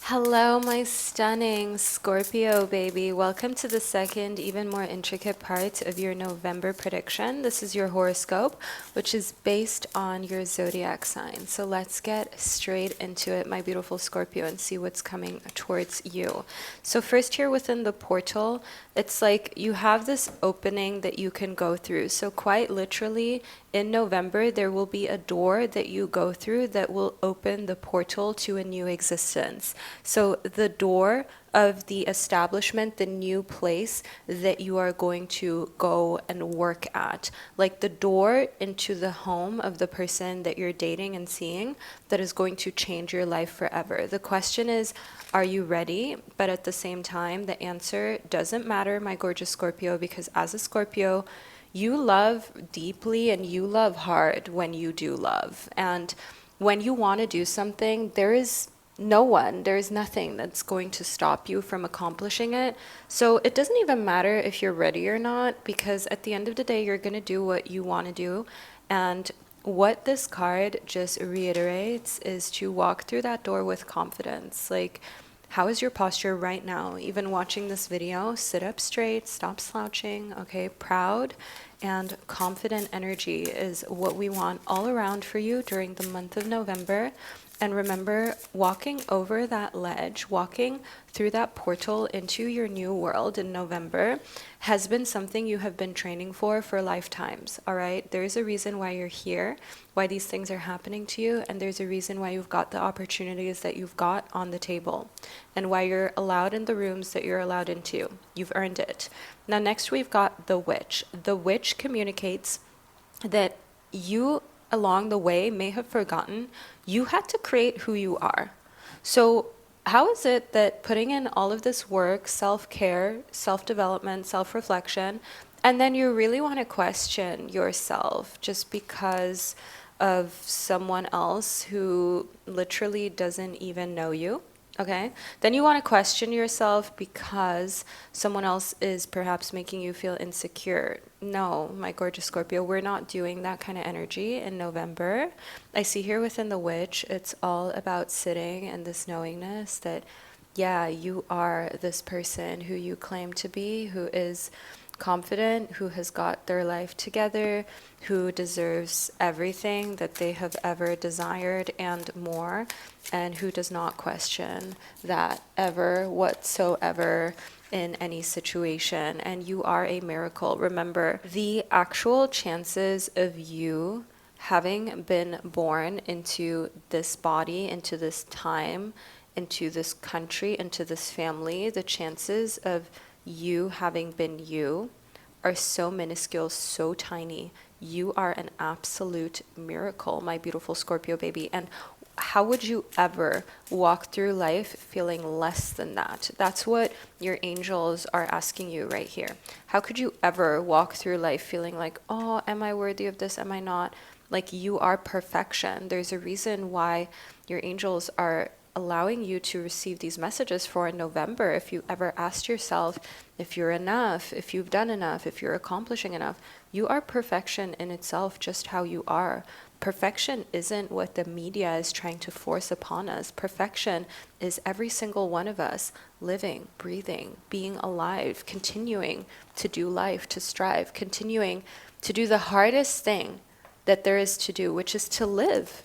Hello, my stunning Scorpio baby. Welcome to the second, even more intricate part of your November prediction. This is your horoscope, which is based on your zodiac sign. So let's get straight into it, my beautiful Scorpio, and see what's coming towards you. So first, here within the portal, it's like you have this opening that you can go through. So quite literally, in November, there will be a door that you go through that will open the portal to a new existence. So the door of the establishment, the new place that you are going to go and work at, like the door into the home of the person that you're dating and seeing, that is going to change your life forever. The question is, are you ready? But at the same time, the answer doesn't matter, my gorgeous Scorpio, because as a Scorpio, you love deeply and you love hard when you do love. And when you want to do something, there is nothing that's going to stop you from accomplishing it. So it doesn't even matter if you're ready or not, because at the end of the day, you're going to do what you want to do. And what this card just reiterates is to walk through that door with confidence. Like, how is your posture right now? Even watching this video, sit up straight, stop slouching, okay? Proud and confident energy is what we want all around for you during the month of November. And remember, walking over that ledge, walking through that portal into your new world in November has been something you have been training for lifetimes, all right? There's a reason why you're here, why these things are happening to you, and there's a reason why you've got the opportunities that you've got on the table, and why you're allowed in the rooms that you're allowed into. You've earned it. Now, next we've got the witch. The witch communicates that you along the way may have forgotten you had to create who you are. So how is it that putting in all of this work, self-care, self-development, self-reflection, and then you really want to question yourself just because of someone else who literally doesn't even know you? Okay, then you want to question yourself because someone else is perhaps making you feel insecure. No, my gorgeous Scorpio, we're not doing that kind of energy in November. I see here within the witch, it's all about sitting and this knowingness that, yeah, you are this person who you claim to be, who is confident, who has got their life together, who deserves everything that they have ever desired and more, and who does not question that ever whatsoever in any situation. And you are a miracle. Remember, the actual chances of you having been born into this body, into this time, into this country, into this family, the chances of you having been you are so minuscule, so tiny. You are an absolute miracle, my beautiful Scorpio baby. And how would you ever walk through life feeling less than that? That's what your angels are asking you right here. How could you ever walk through life feeling like, oh, am I worthy of this? Am I not? Like, you are perfection. There's a reason why your angels are allowing you to receive these messages for in November. If you ever asked yourself if you're enough, if you've done enough, if you're accomplishing enough, you are perfection in itself, just how you are. Perfection isn't what the media is trying to force upon us. Perfection is every single one of us living, breathing, being alive, continuing to do life, to strive, continuing to do the hardest thing that there is to do, which is to live.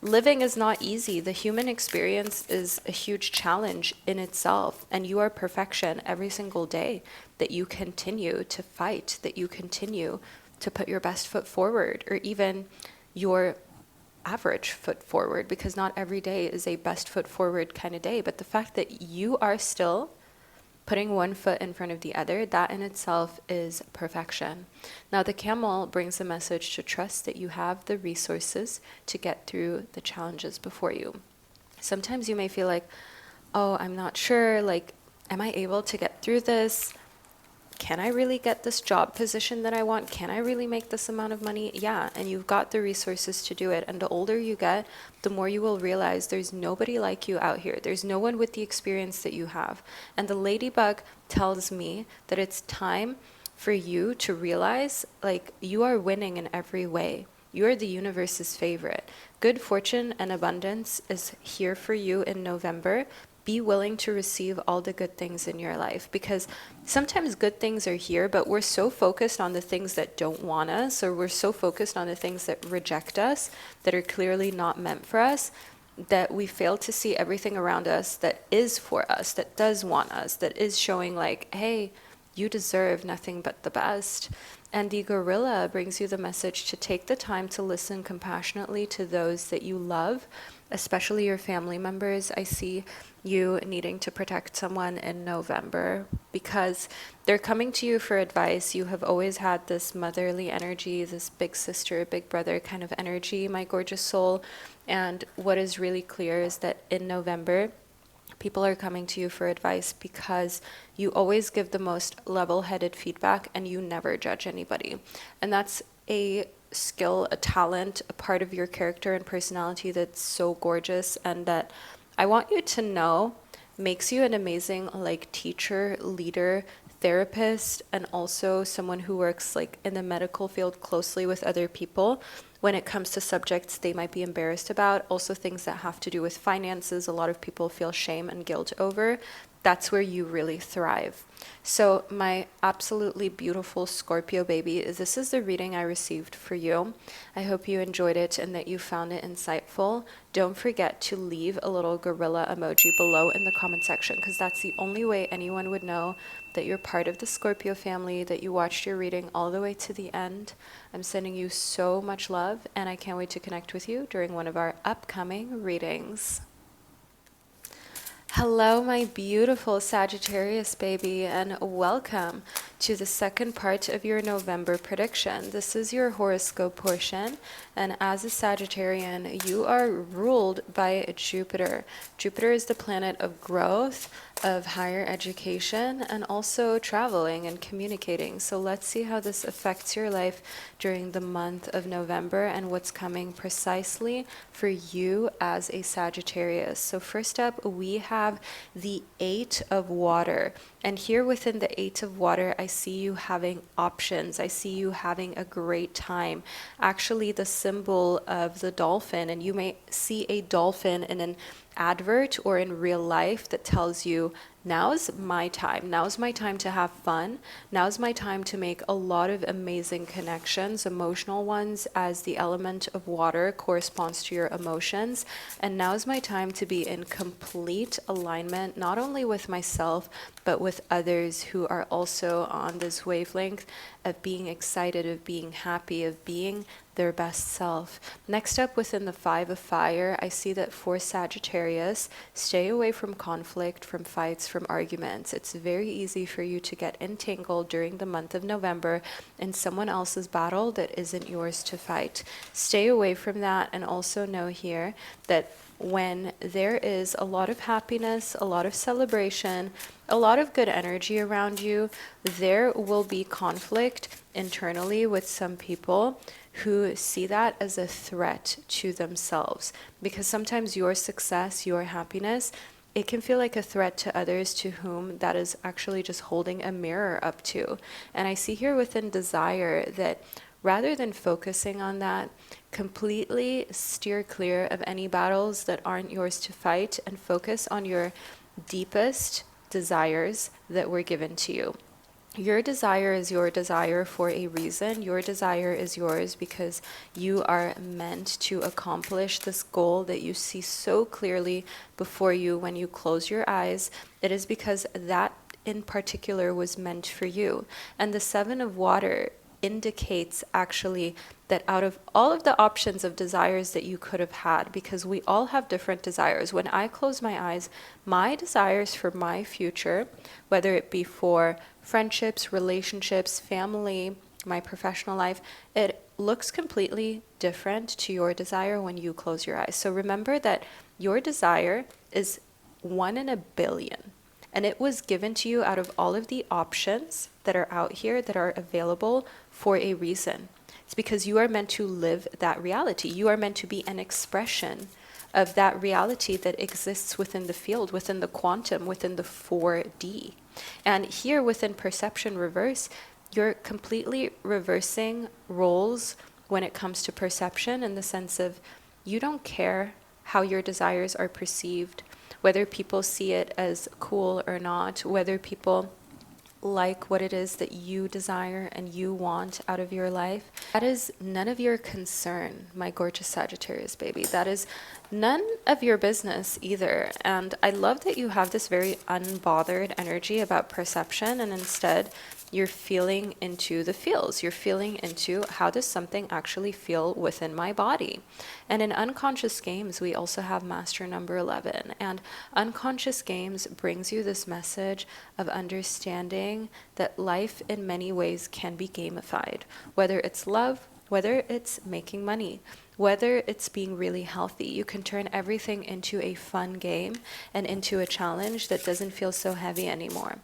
Living is not easy. The human experience is a huge challenge in itself, and you are perfection every single day that you continue to fight, that you continue to put your best foot forward, or even your average foot forward, because not every day is a best foot forward kind of day. But the fact that you are still putting one foot in front of the other, that in itself is perfection. Now, the camel brings a message to trust that you have the resources to get through the challenges before you. Sometimes you may feel like, oh, I'm not sure, like, am I able to get through this? Can I really get this job position that I want? Can I really make this amount of money? Yeah, and you've got the resources to do it. And the older you get, the more you will realize there's nobody like you out here. There's no one with the experience that you have. And the ladybug tells me that it's time for you to realize, like, you are winning in every way. You are the universe's favorite. Good fortune and abundance is here for you in November. Be willing to receive all the good things in your life, because sometimes good things are here, but we're so focused on the things that don't want us, or we're so focused on the things that reject us, that are clearly not meant for us, that we fail to see everything around us that is for us, that does want us, that is showing like, hey, you deserve nothing but the best. And the gorilla brings you the message to take the time to listen compassionately to those that you love, especially your family members. I see you needing to protect someone in November because they're coming to you for advice. You have always had this motherly energy, this big sister, big brother kind of energy, my gorgeous soul. And what is really clear is that in November, people are coming to you for advice because you always give the most level-headed feedback and you never judge anybody. And that's a skill, a talent, a part of your character and personality that's so gorgeous, and that I want you to know makes you an amazing like teacher, leader, therapist, and also someone who works like in the medical field closely with other people when it comes to subjects they might be embarrassed about, also things that have to do with finances. A lot of people feel shame and guilt over. That's where you really thrive. So my absolutely beautiful Scorpio baby, this is the reading I received for you. I hope you enjoyed it and that you found it insightful. Don't forget to leave a little gorilla emoji below in the comment section, because that's the only way anyone would know that you're part of the Scorpio family, that you watched your reading all the way to the end. I'm sending you so much love, and I can't wait to connect with you during one of our upcoming readings. Hello, my beautiful Sagittarius baby, and welcome to the second part of your November prediction. This is your horoscope portion, and as a Sagittarian, you are ruled by Jupiter. Jupiter is the planet of growth, of higher education, and also traveling and communicating. So let's see how this affects your life during the month of November and what's coming precisely for you as a Sagittarius. So first up, we have the Eight of Water. And here within the Eight of Water, I see you having options. I see you having a great time. Actually, the symbol of the dolphin, and you may see a dolphin in an advert or in real life that tells you, now's my time. Now's my time to have fun. Now's my time to make a lot of amazing connections, emotional ones, as the element of water corresponds to your emotions. And now's my time to be in complete alignment, not only with myself, but with others who are also on this wavelength of being excited, of being happy, of being their best self. Next up, within the Five of Fire, I see that for Sagittarius, stay away from conflict, from fights, from arguments. It's very easy for you to get entangled during the month of November in someone else's battle that isn't yours to fight. Stay away from that, and also know here that when there is a lot of happiness, a lot of celebration, a lot of good energy around you, there will be conflict internally with some people who see that as a threat to themselves, because sometimes your success, your happiness, it can feel like a threat to others to whom that is actually just holding a mirror up to. And I see here within desire that rather than focusing on that, completely steer clear of any battles that aren't yours to fight and focus on your deepest desires that were given to you. Your desire is your desire for a reason. Your desire is yours because you are meant to accomplish this goal that you see so clearly before you when you close your eyes. It is because that in particular was meant for you. And the Seven of Water indicates actually that out of all of the options of desires that you could have had, because we all have different desires. When I close my eyes, my desires for my future, whether it be for friendships, relationships, family, my professional life, it looks completely different to your desire when you close your eyes. So remember that your desire is 1 in a billion. And it was given to you out of all of the options that are out here that are available for a reason. It's because you are meant to live that reality. You are meant to be an expression of that reality that exists within the field, within the quantum, within the 4D. And here within perception reverse, you're completely reversing roles when it comes to perception, in the sense of you don't care how your desires are perceived, whether people see it as cool or not, whether people like what it is that you desire and you want out of your life. That is none of your concern, my gorgeous Sagittarius baby. That is none of your business either. And I love that you have this very unbothered energy about perception, and instead you're feeling into the feels. You're feeling into, how does something actually feel within my body? And in unconscious games, we also have master number 11. And unconscious games brings you this message of understanding that life in many ways can be gamified. Whether it's love, whether it's making money, whether it's being really healthy, you can turn everything into a fun game and into a challenge that doesn't feel so heavy anymore.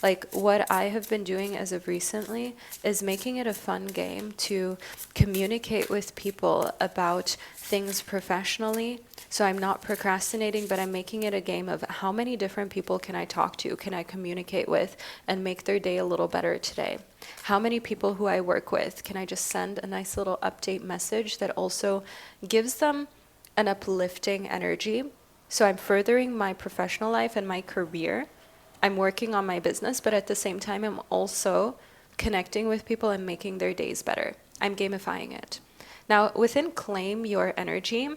Like what I have been doing as of recently is making it a fun game to communicate with people about things professionally. So I'm not procrastinating, but I'm making it a game of how many different people can I talk to, can I communicate with, and make their day a little better today. How many people who I work with can I just send a nice little update message that also gives them an uplifting energy? So I'm furthering my professional life and my career. I'm working on my business, but at the same time, I'm also connecting with people and making their days better. I'm gamifying it. Now, within Claim Your Energy,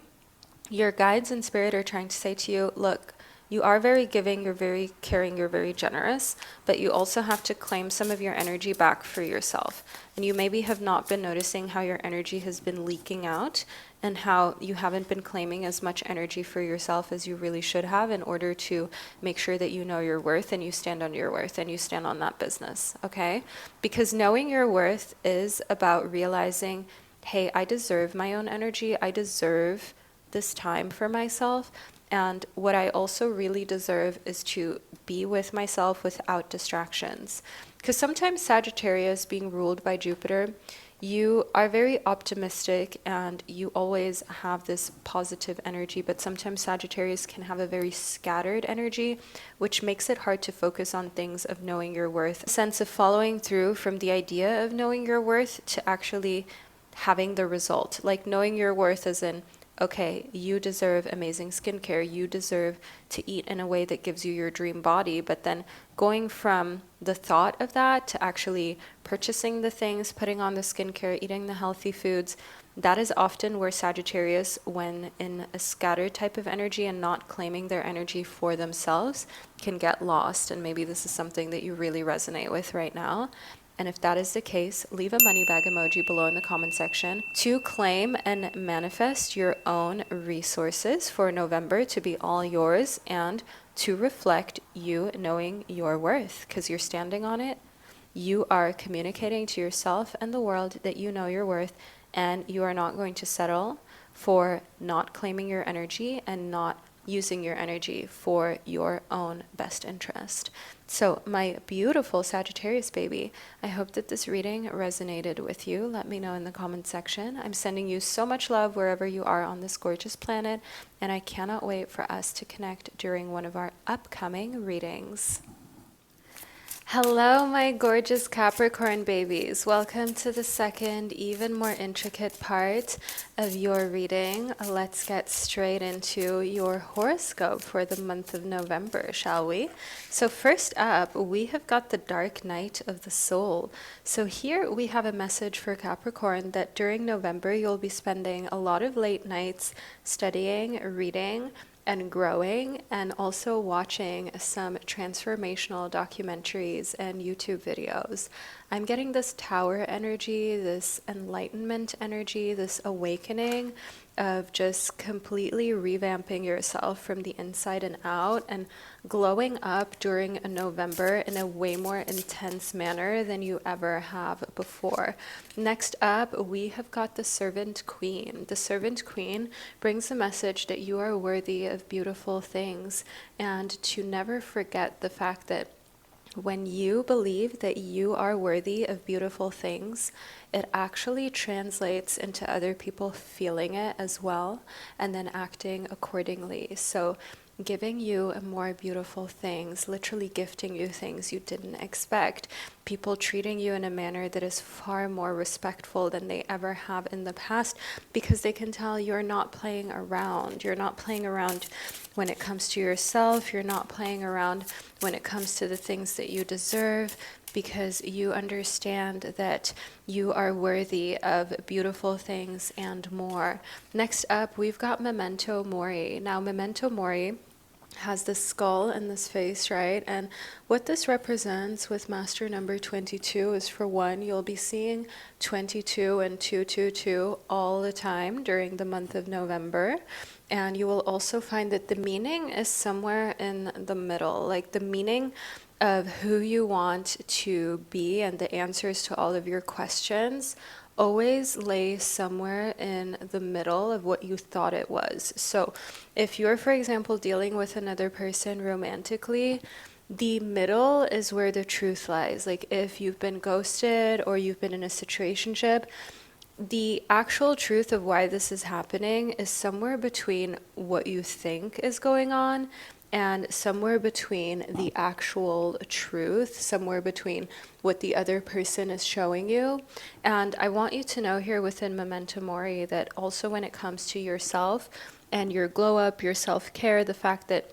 your guides and spirit are trying to say to you, look, you are very giving, you're very caring, you're very generous, but you also have to claim some of your energy back for yourself. And you maybe have not been noticing how your energy has been leaking out and how you haven't been claiming as much energy for yourself as you really should have, in order to make sure that you know your worth and you stand on your worth and you stand on that business, okay? Because knowing your worth is about realizing, hey, I deserve my own energy, I deserve this time for myself. And what I also really deserve is to be with myself without distractions. Because sometimes Sagittarius, being ruled by Jupiter, you are very optimistic and you always have this positive energy, but sometimes Sagittarius can have a very scattered energy, which makes it hard to focus on things of knowing your worth. A sense of following through from the idea of knowing your worth to actually having the result. Like knowing your worth as in, okay, you deserve amazing skincare, you deserve to eat in a way that gives you your dream body, but then going from the thought of that to actually purchasing the things, putting on the skincare, eating the healthy foods, that is often where Sagittarius, when in a scattered type of energy and not claiming their energy for themselves, can get lost. And maybe this is something that you really resonate with right now. And if that is the case, leave a money bag emoji below in the comment section to claim and manifest your own resources for November to be all yours and to reflect you knowing your worth, because you're standing on it. You are communicating to yourself and the world that you know your worth, and you are not going to settle for not claiming your energy and not using your energy for your own best interest. So my beautiful Sagittarius baby, I hope that this reading resonated with you. Let me know in the comment section. I'm sending you so much love wherever you are on this gorgeous planet, and I cannot wait for us to connect during one of our upcoming readings. Hello, my gorgeous Capricorn babies. Welcome to the second, even more intricate part of your reading. Let's get straight into your horoscope for the month of November, shall we? So first up, we have got the dark night of the soul. So here we have a message for Capricorn that during November, you'll be spending a lot of late nights studying, reading, and growing, and also watching some transformational documentaries and YouTube videos. I'm getting this tower energy, this enlightenment energy, this awakening of just completely revamping yourself from the inside and out and glowing up during a November in a way more intense manner than you ever have before. Next up, we have got the Servant Queen. The Servant Queen brings a message that you are worthy of beautiful things, and to never forget the fact that when you believe that you are worthy of beautiful things, it actually translates into other people feeling it as well and then acting accordingly. So giving you more beautiful things, literally gifting you things you didn't expect, people treating you in a manner that is far more respectful than they ever have in the past, because they can tell you're not playing around. You're not playing around when it comes to yourself. You're not playing around when it comes to the things that you deserve, because you understand that you are worthy of beautiful things and more. Next up, we've got Memento Mori. Now, Memento Mori has this skull and this face, right? And what this represents with master number 22 is, for one, you'll be seeing 22 and 222 all the time during the month of November. And you will also find that the meaning is somewhere in the middle, like the meaning of who you want to be and the answers to all of your questions always lay somewhere in the middle of what you thought it was. So if you're, for example, dealing with another person romantically, the middle is where the truth lies. Like if you've been ghosted or you've been in a situationship, the actual truth of why this is happening is somewhere between what you think is going on and somewhere between the actual truth, somewhere between what the other person is showing you. And I want you to know here within Memento Mori that also when it comes to yourself and your glow up, your self-care, the fact that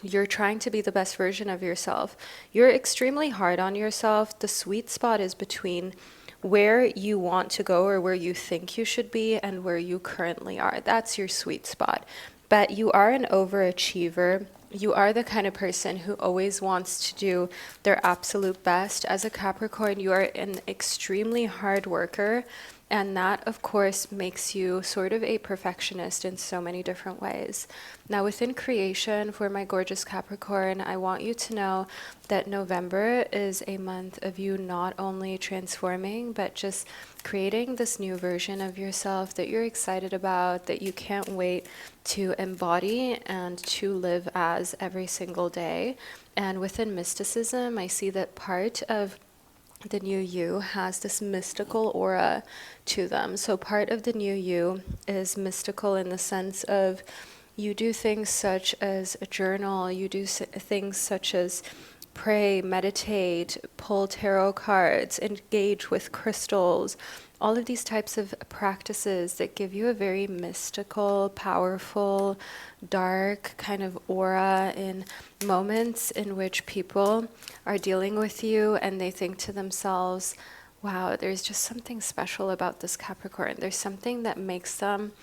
you're trying to be the best version of yourself, you're extremely hard on yourself. The sweet spot is between where you want to go or where you think you should be and where you currently are. That's your sweet spot. But you are an overachiever. You are the kind of person who always wants to do their absolute best. As a Capricorn, you are an extremely hard worker, and that, of course, makes you sort of a perfectionist in so many different ways. Now, within creation, for my gorgeous Capricorn, I want you to know that November is a month of you not only transforming, but just creating this new version of yourself that you're excited about, that you can't wait to embody and to live as every single day. And within mysticism, I see that part of the new you has this mystical aura to them. So part of the new you is mystical in the sense of you do things such as a journal, you do things such as pray, meditate, pull tarot cards, engage with crystals, all of these types of practices that give you a very mystical, powerful, dark kind of aura in moments in which people are dealing with you and they think to themselves, wow, there's just something special about this Capricorn. There's something that makes them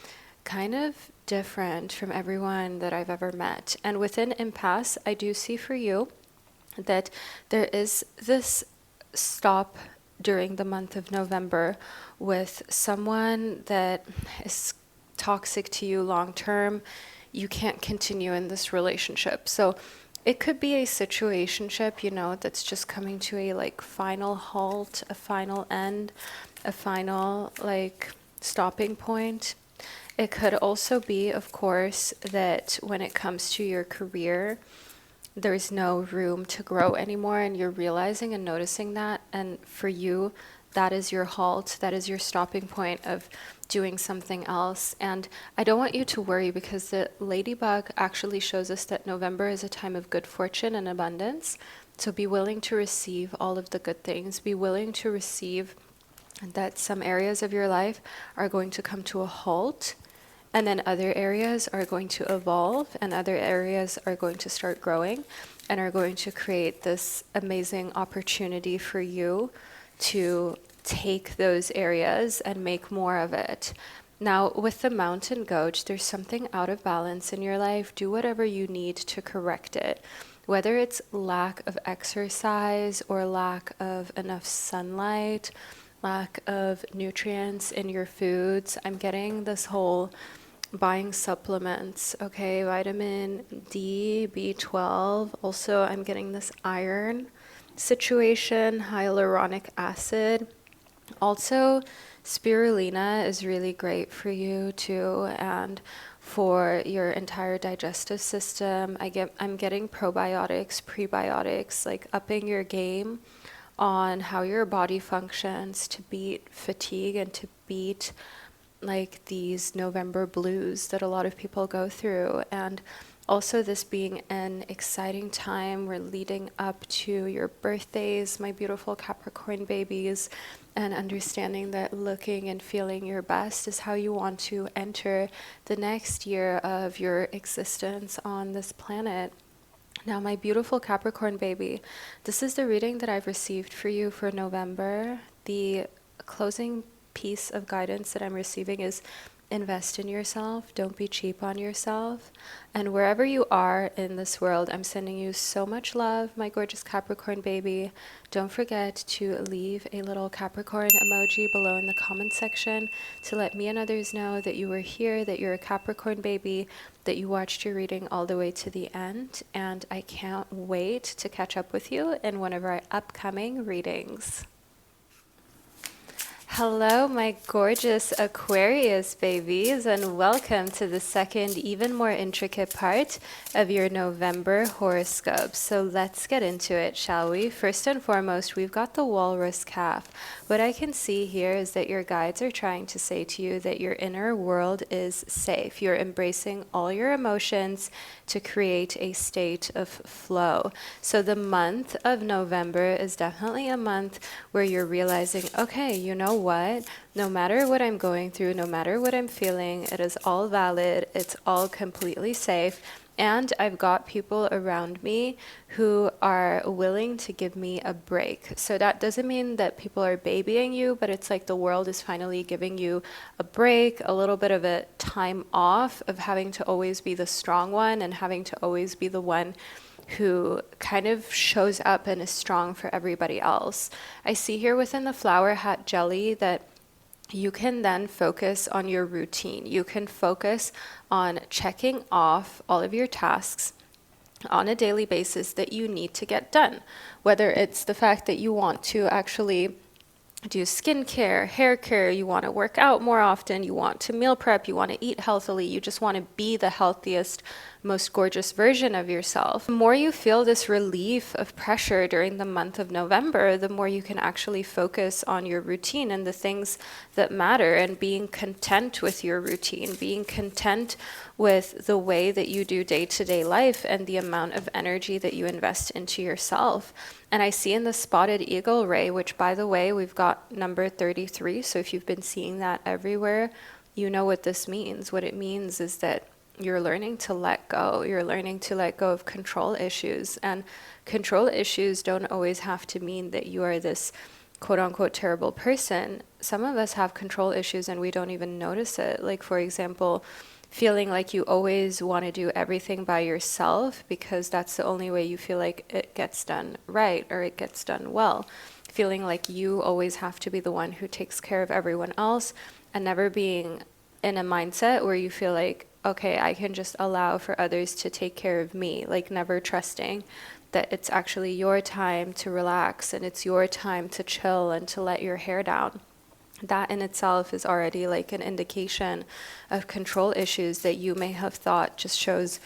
kind of different from everyone that I've ever met. And within impasse, I do see for you that there is this stop during the month of November with someone that is toxic to you long term. You can't continue in this relationship. So it could be a situationship, you know, that's just coming to a like final halt, a final end, a final like stopping point. It could also be, of course, that when it comes to your career, there's no room to grow anymore, and you're realizing and noticing that. And for you, that is your halt, that is your stopping point of doing something else. And I don't want you to worry, because the ladybug actually shows us that November is a time of good fortune and abundance. So be willing to receive all of the good things. Be willing to receive that some areas of your life are going to come to a halt, and then other areas are going to evolve, and other areas are going to start growing and are going to create this amazing opportunity for you to take those areas and make more of it. Now, with the mountain goat, there's something out of balance in your life. Do whatever you need to correct it. Whether it's lack of exercise or lack of enough sunlight, lack of nutrients in your foods. I'm getting this whole buying supplements, okay, vitamin D, B12. Also, I'm getting this iron situation, hyaluronic acid. Also, spirulina is really great for you too, and for your entire digestive system. I'm getting probiotics, prebiotics, like upping your game on how your body functions to beat fatigue and to beat like these November blues that a lot of people go through. And also, this being an exciting time, we're leading up to your birthdays, my beautiful Capricorn babies, and understanding that looking and feeling your best is how you want to enter the next year of your existence on this planet. Now, my beautiful Capricorn baby, this is the reading that I've received for you for November. The closing piece of guidance that I'm receiving is invest in yourself. Don't be cheap on yourself. And wherever you are in this world, I'm sending you so much love, my gorgeous Capricorn baby. Don't forget to leave a little Capricorn emoji below in the comment section to let me and others know that you were here, that you're a Capricorn baby, that you watched your reading all the way to the end. And I can't wait to catch up with you in one of our upcoming readings. Hello, my gorgeous Aquarius babies, and welcome to the second, even more intricate part of your November horoscope. So let's get into it, shall we? First and foremost, we've got the walrus calf. What I can see here is that your guides are trying to say to you that your inner world is safe. You're embracing all your emotions to create a state of flow. So the month of November is definitely a month where you're realizing, okay, you know what? No matter what I'm going through, no matter what I'm feeling, it is all valid. It's all completely safe. And I've got people around me who are willing to give me a break. So that doesn't mean that people are babying you, but it's like the world is finally giving you a break, a little bit of a time off of having to always be the strong one and having to always be the one who kind of shows up and is strong for everybody else. I see here within the flower hat jelly that you can then focus on your routine. You can focus on checking off all of your tasks on a daily basis that you need to get done. Whether it's the fact that you want to actually do skincare, hair care, you want to work out more often, you want to meal prep, you want to eat healthily, you just want to be the healthiest, most gorgeous version of yourself. The more you feel this relief of pressure during the month of November, the more you can actually focus on your routine and the things that matter, and being content with your routine, being content with the way that you do day-to-day life and the amount of energy that you invest into yourself. And I see in the spotted eagle ray, which by the way, we've got number 33. So if you've been seeing that everywhere, you know what this means. What it means is that you're learning to let go. You're learning to let go of control issues. And control issues don't always have to mean that you are this quote unquote terrible person. Some of us have control issues and we don't even notice it. Like, for example, feeling like you always want to do everything by yourself because that's the only way you feel like it gets done right or it gets done well. Feeling like you always have to be the one who takes care of everyone else, and never being in a mindset where you feel like, okay, I can just allow for others to take care of me. Like, never trusting that it's actually your time to relax and it's your time to chill and to let your hair down. that in itself is already like an indication of control issues that you may have thought just shows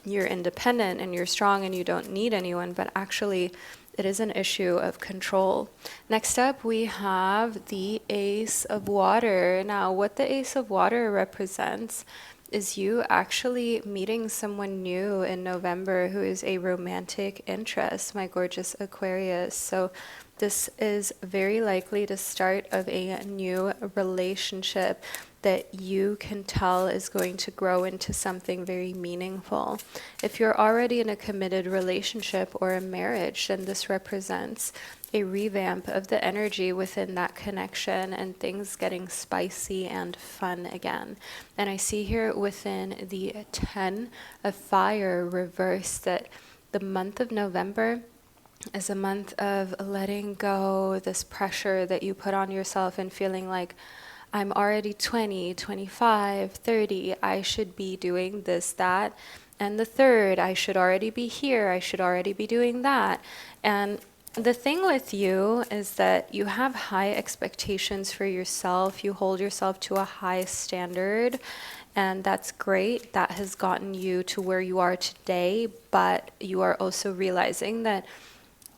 you're independent and you're strong and you don't need anyone, but actually it is an issue of control. Next up, we have the Ace of Water. Now, what the Ace of Water represents is you actually meeting someone new in November who is a romantic interest, my gorgeous Aquarius. So this is very likely the start of a new relationship that you can tell is going to grow into something very meaningful. If you're already in a committed relationship or a marriage, then this represents a revamp of the energy within that connection and things getting spicy and fun again. And I see here within the 10 of fire reverse that the month of November is a month of letting go this pressure that you put on yourself and feeling like, I'm already 20, 25, 30, I should be doing this, that, and the third, I should already be here, I should already be doing that. And the thing with you is that you have high expectations for yourself, you hold yourself to a high standard, and that's great. That has gotten you to where you are today, but you are also realizing that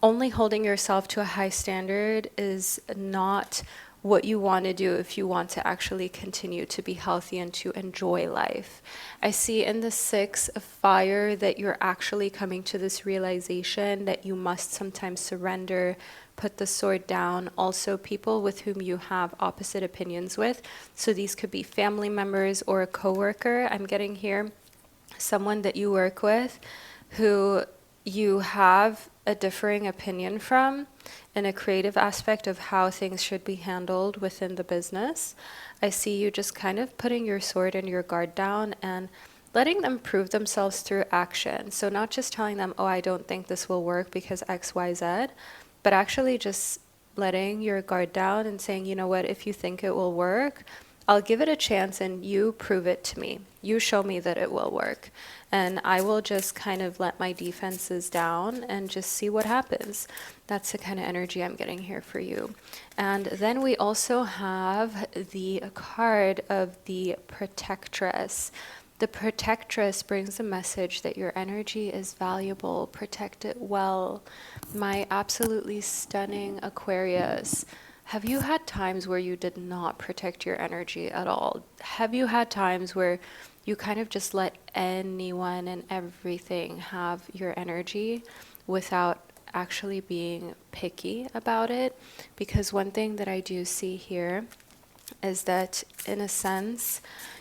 only holding yourself to a high standard is not what you want to do if you want to actually continue to be healthy and to enjoy life. I see in the 6 of fire that you're actually coming to this realization that you must sometimes surrender, put the sword down. Also, people with whom you have opposite opinions with. So these could be family members or a coworker. I'm getting here someone that you work with who you have a differing opinion from in a creative aspect of how things should be handled within the business. I see you just kind of putting your sword and your guard down and letting them prove themselves through action. So not just telling them, oh, I don't think this will work because X, Y, Z, but actually just letting your guard down and saying, you know what, if you think it will work, I'll give it a chance and you prove it to me. You show me that it will work. And I will just kind of let my defenses down and just see what happens. That's the kind of energy I'm getting here for you. And then we also have the card of the Protectress. The Protectress brings a message that your energy is valuable. Protect it well. My absolutely stunning Aquarius. Have you had times where you did not protect your energy at all? Have you had times where you kind of just let anyone and everything have your energy without actually being picky about it? Because one thing that I do see here is that, in a sense,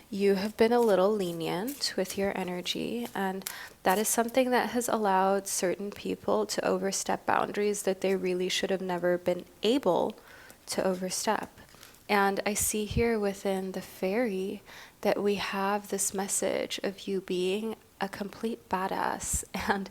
you have been a little lenient with your energy, and that is something that has allowed certain people to overstep boundaries that they really should have never been able to overstep. And I see here within the fairy that we have this message of you being a complete badass, and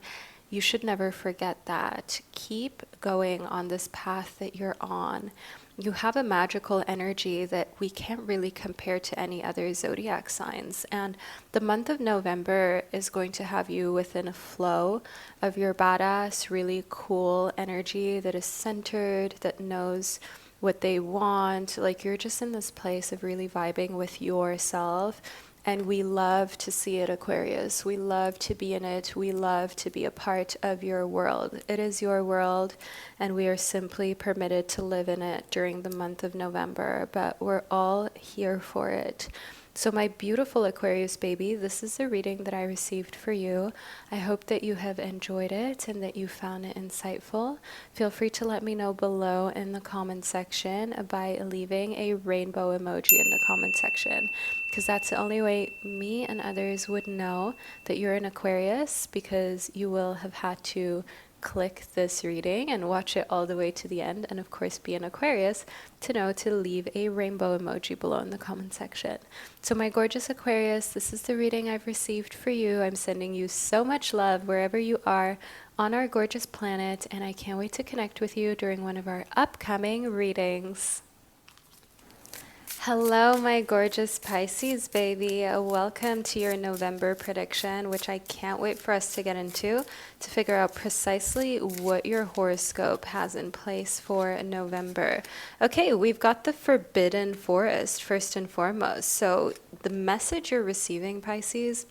you should never forget that. Keep going on this path that you're on. You have a magical energy that we can't really compare to any other zodiac signs, and the month of November is going to have you within a flow of your badass, really cool energy that is centered, that knows what they want. Like, you're just in this place of really vibing with yourself, and we love to see it, Aquarius. We love to be in it. We love to be a part of your world. It is your world, and we are simply permitted to live in it during the month of November, but we're all here for it. So my beautiful Aquarius baby, this is a reading that I received for you. I hope that you have enjoyed it and that you found it insightful. Feel free to let me know below in the comment section by leaving a rainbow emoji in the comment section, because that's the only way me and others would know that you're an Aquarius, because you will have had to click this reading and watch it all the way to the end, and of course be an Aquarius to know to leave a rainbow emoji below in the comment section. So my gorgeous Aquarius, this is the reading I've received for you. I'm sending you so much love wherever you are on our gorgeous planet, and I can't wait to connect with you during one of our upcoming readings. Hello, my gorgeous Pisces baby. Welcome to your November prediction, which I can't wait for us to get into to figure out precisely what your horoscope has in place for November. Okay, we've got the Forbidden Forest first and foremost. So the message you're receiving, Pisces,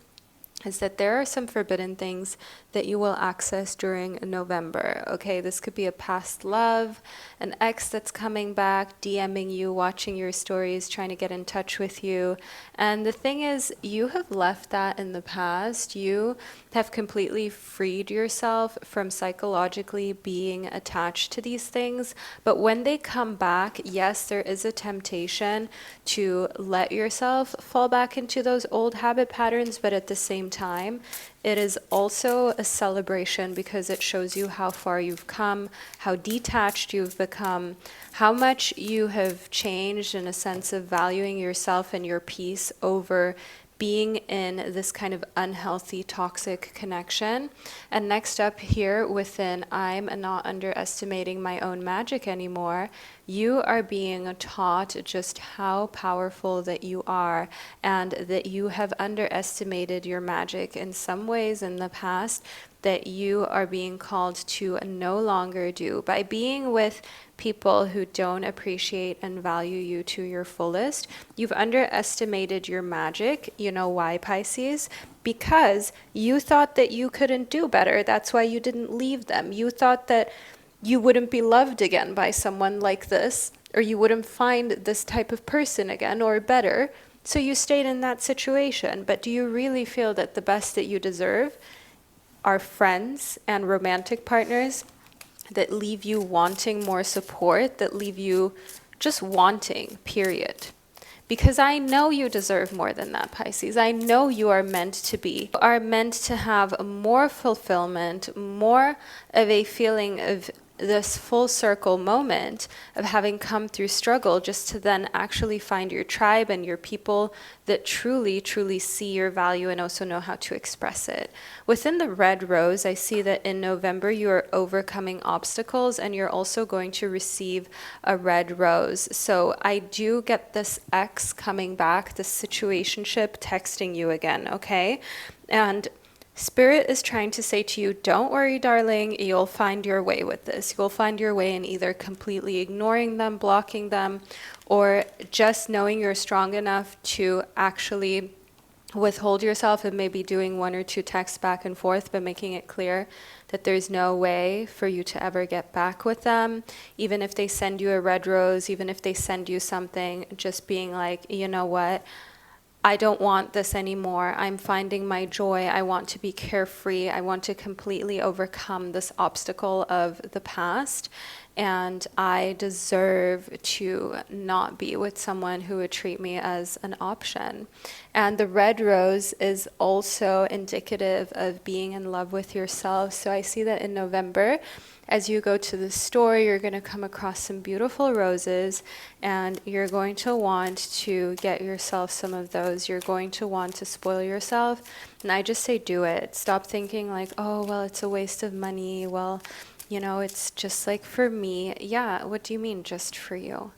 is that there are some forbidden things that you will access during November. Okay, this could be a past love, an ex that's coming back, DMing you, watching your stories, trying to get in touch with you. And the thing is, you have left that in the past. You have completely freed yourself from psychologically being attached to these things. But when they come back, yes, there is a temptation to let yourself fall back into those old habit patterns, but at the same time, it is also a celebration because it shows you how far you've come, how detached you've become, how much you have changed in a sense of valuing yourself and your peace over being in this kind of unhealthy, toxic connection. And next up here within I'm not underestimating my own magic anymore, you are being taught just how powerful that you are and that you have underestimated your magic in some ways in the past that you are being called to no longer do. By being with people who don't appreciate and value you to your fullest, you've underestimated your magic. You know why, Pisces? Because you thought that you couldn't do better. That's why you didn't leave them. You thought that you wouldn't be loved again by someone like this, or you wouldn't find this type of person again or better. So you stayed in that situation. But do you really feel that the best that you deserve are friends and romantic partners that leave you wanting more support, that leave you just wanting, period? Because I know you deserve more than that, Pisces. I know you are meant to be, are meant to have more fulfillment, more of a feeling of this full circle moment of having come through struggle just to then actually find your tribe and your people that truly, truly see your value and also know how to express it. Within the red rose, I see that in November you are overcoming obstacles and you're also going to receive a red rose. So I do get this ex coming back, this situationship texting you again, okay? And Spirit is trying to say to you, don't worry, darling, you'll find your way with this. You'll find your way in either completely ignoring them, blocking them, or just knowing you're strong enough to actually withhold yourself and maybe doing one or two texts back and forth, but making it clear that there's no way for you to ever get back with them. Even if they send you a red rose, even if they send you something, just being like, you know what? I don't want this anymore. I'm finding my joy. I want to be carefree. I want to completely overcome this obstacle of the past. And I deserve to not be with someone who would treat me as an option. And the red rose is also indicative of being in love with yourself. So I see that in November, as you go to the store, you're going to come across some beautiful roses and you're going to want to get yourself some of those. You're going to want to spoil yourself. And I just say do it. Stop thinking like, oh, well, it's a waste of money. Well, you know, it's just like for me. Yeah, what do you mean just for you?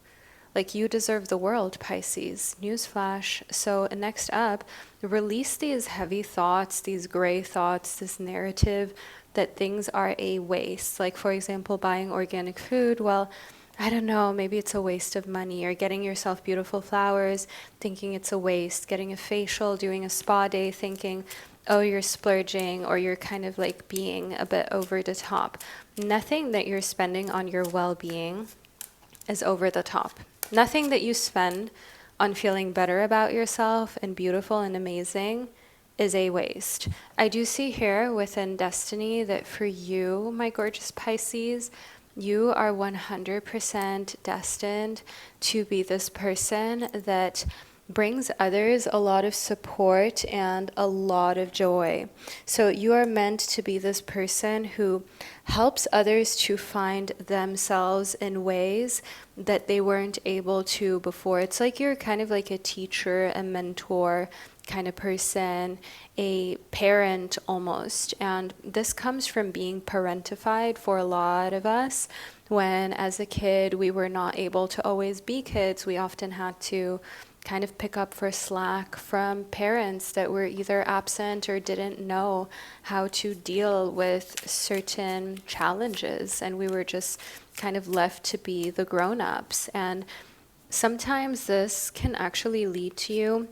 Like you deserve the world, Pisces. Newsflash. So next up, release these heavy thoughts, these gray thoughts, this narrative that things are a waste. Like, for example, buying organic food. Well, I don't know, maybe it's a waste of money. Or getting yourself beautiful flowers, thinking it's a waste. Getting a facial, doing a spa day, thinking, oh, you're splurging, or you're kind of like being a bit over the top. Nothing that you're spending on your well-being is over the top. Nothing that you spend on feeling better about yourself and beautiful and amazing is a waste. I do see here within destiny that for you, my gorgeous Pisces, you are 100% destined to be this person that brings others a lot of support and a lot of joy. So you are meant to be this person who helps others to find themselves in ways that they weren't able to before. It's like you're kind of like a teacher, a mentor kind of person, a parent almost. And this comes from being parentified for a lot of us. when as a kid we were not able to always be kids. We often had to kind of pick up for slack from parents that were either absent or didn't know how to deal with certain challenges, and we were just kind of left to be the grown-ups. And sometimes this can actually lead to you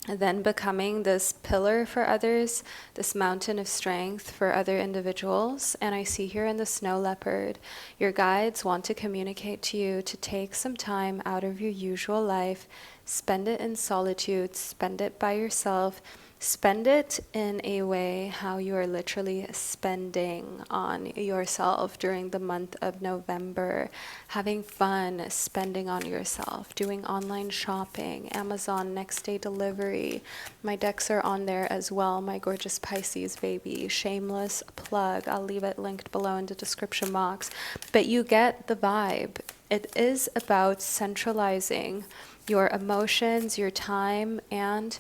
then becoming this pillar for others, this mountain of strength for other individuals. And I see here in the snow leopard, your guides want to communicate to you to take some time out of your usual life, spend it in solitude, spend it by yourself, spend it in a way how you are literally spending on yourself during the month of November, having fun, spending on yourself, doing online shopping, Amazon next day delivery. My decks are on there as well, my gorgeous Pisces baby, shameless plug. I'll leave it linked below in the description box. But you get the vibe. It is about centralizing your emotions, your time, and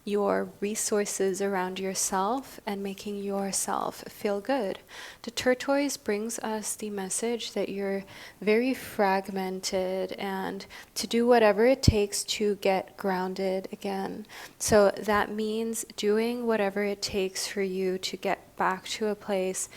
your resources around yourself and making yourself feel good. The turquoise brings us the message that you're very fragmented and to do whatever it takes to get grounded again. So that means doing whatever it takes for you to get back to a place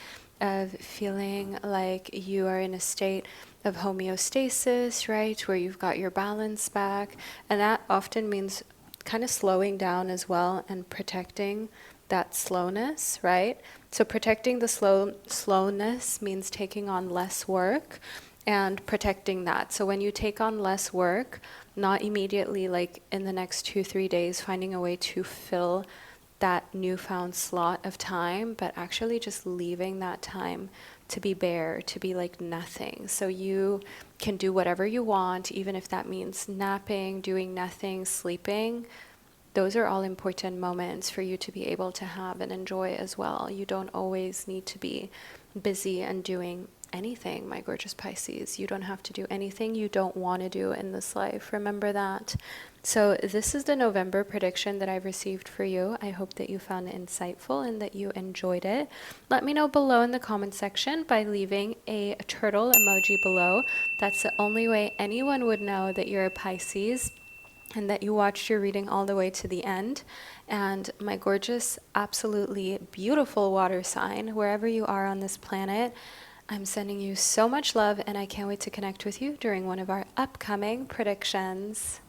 of feeling like you are in a state of homeostasis, right? Where you've got your balance back. And that often means kind of slowing down as well and protecting that slowness, right? So protecting the slowness means taking on less work and protecting that. So when you take on less work, not immediately like in the next 2-3 days finding a way to fill that newfound slot of time, but actually just leaving that time to be bare, to be like nothing. So you can do whatever you want, even if that means napping, doing nothing, sleeping. Those are all important moments for you to be able to have and enjoy as well. You don't always need to be busy and doing anything, my gorgeous Pisces. You don't have to do anything you don't want to do in this life. Remember that. So this is the November prediction that I've received for you. I hope that you found it insightful and that you enjoyed it. Let me know below in the comment section by leaving a turtle emoji below. That's the only way anyone would know that you're a Pisces and that you watched your reading all the way to the end. And my gorgeous, absolutely beautiful water sign, wherever you are on this planet, I'm sending you so much love, and I can't wait to connect with you during one of our upcoming predictions.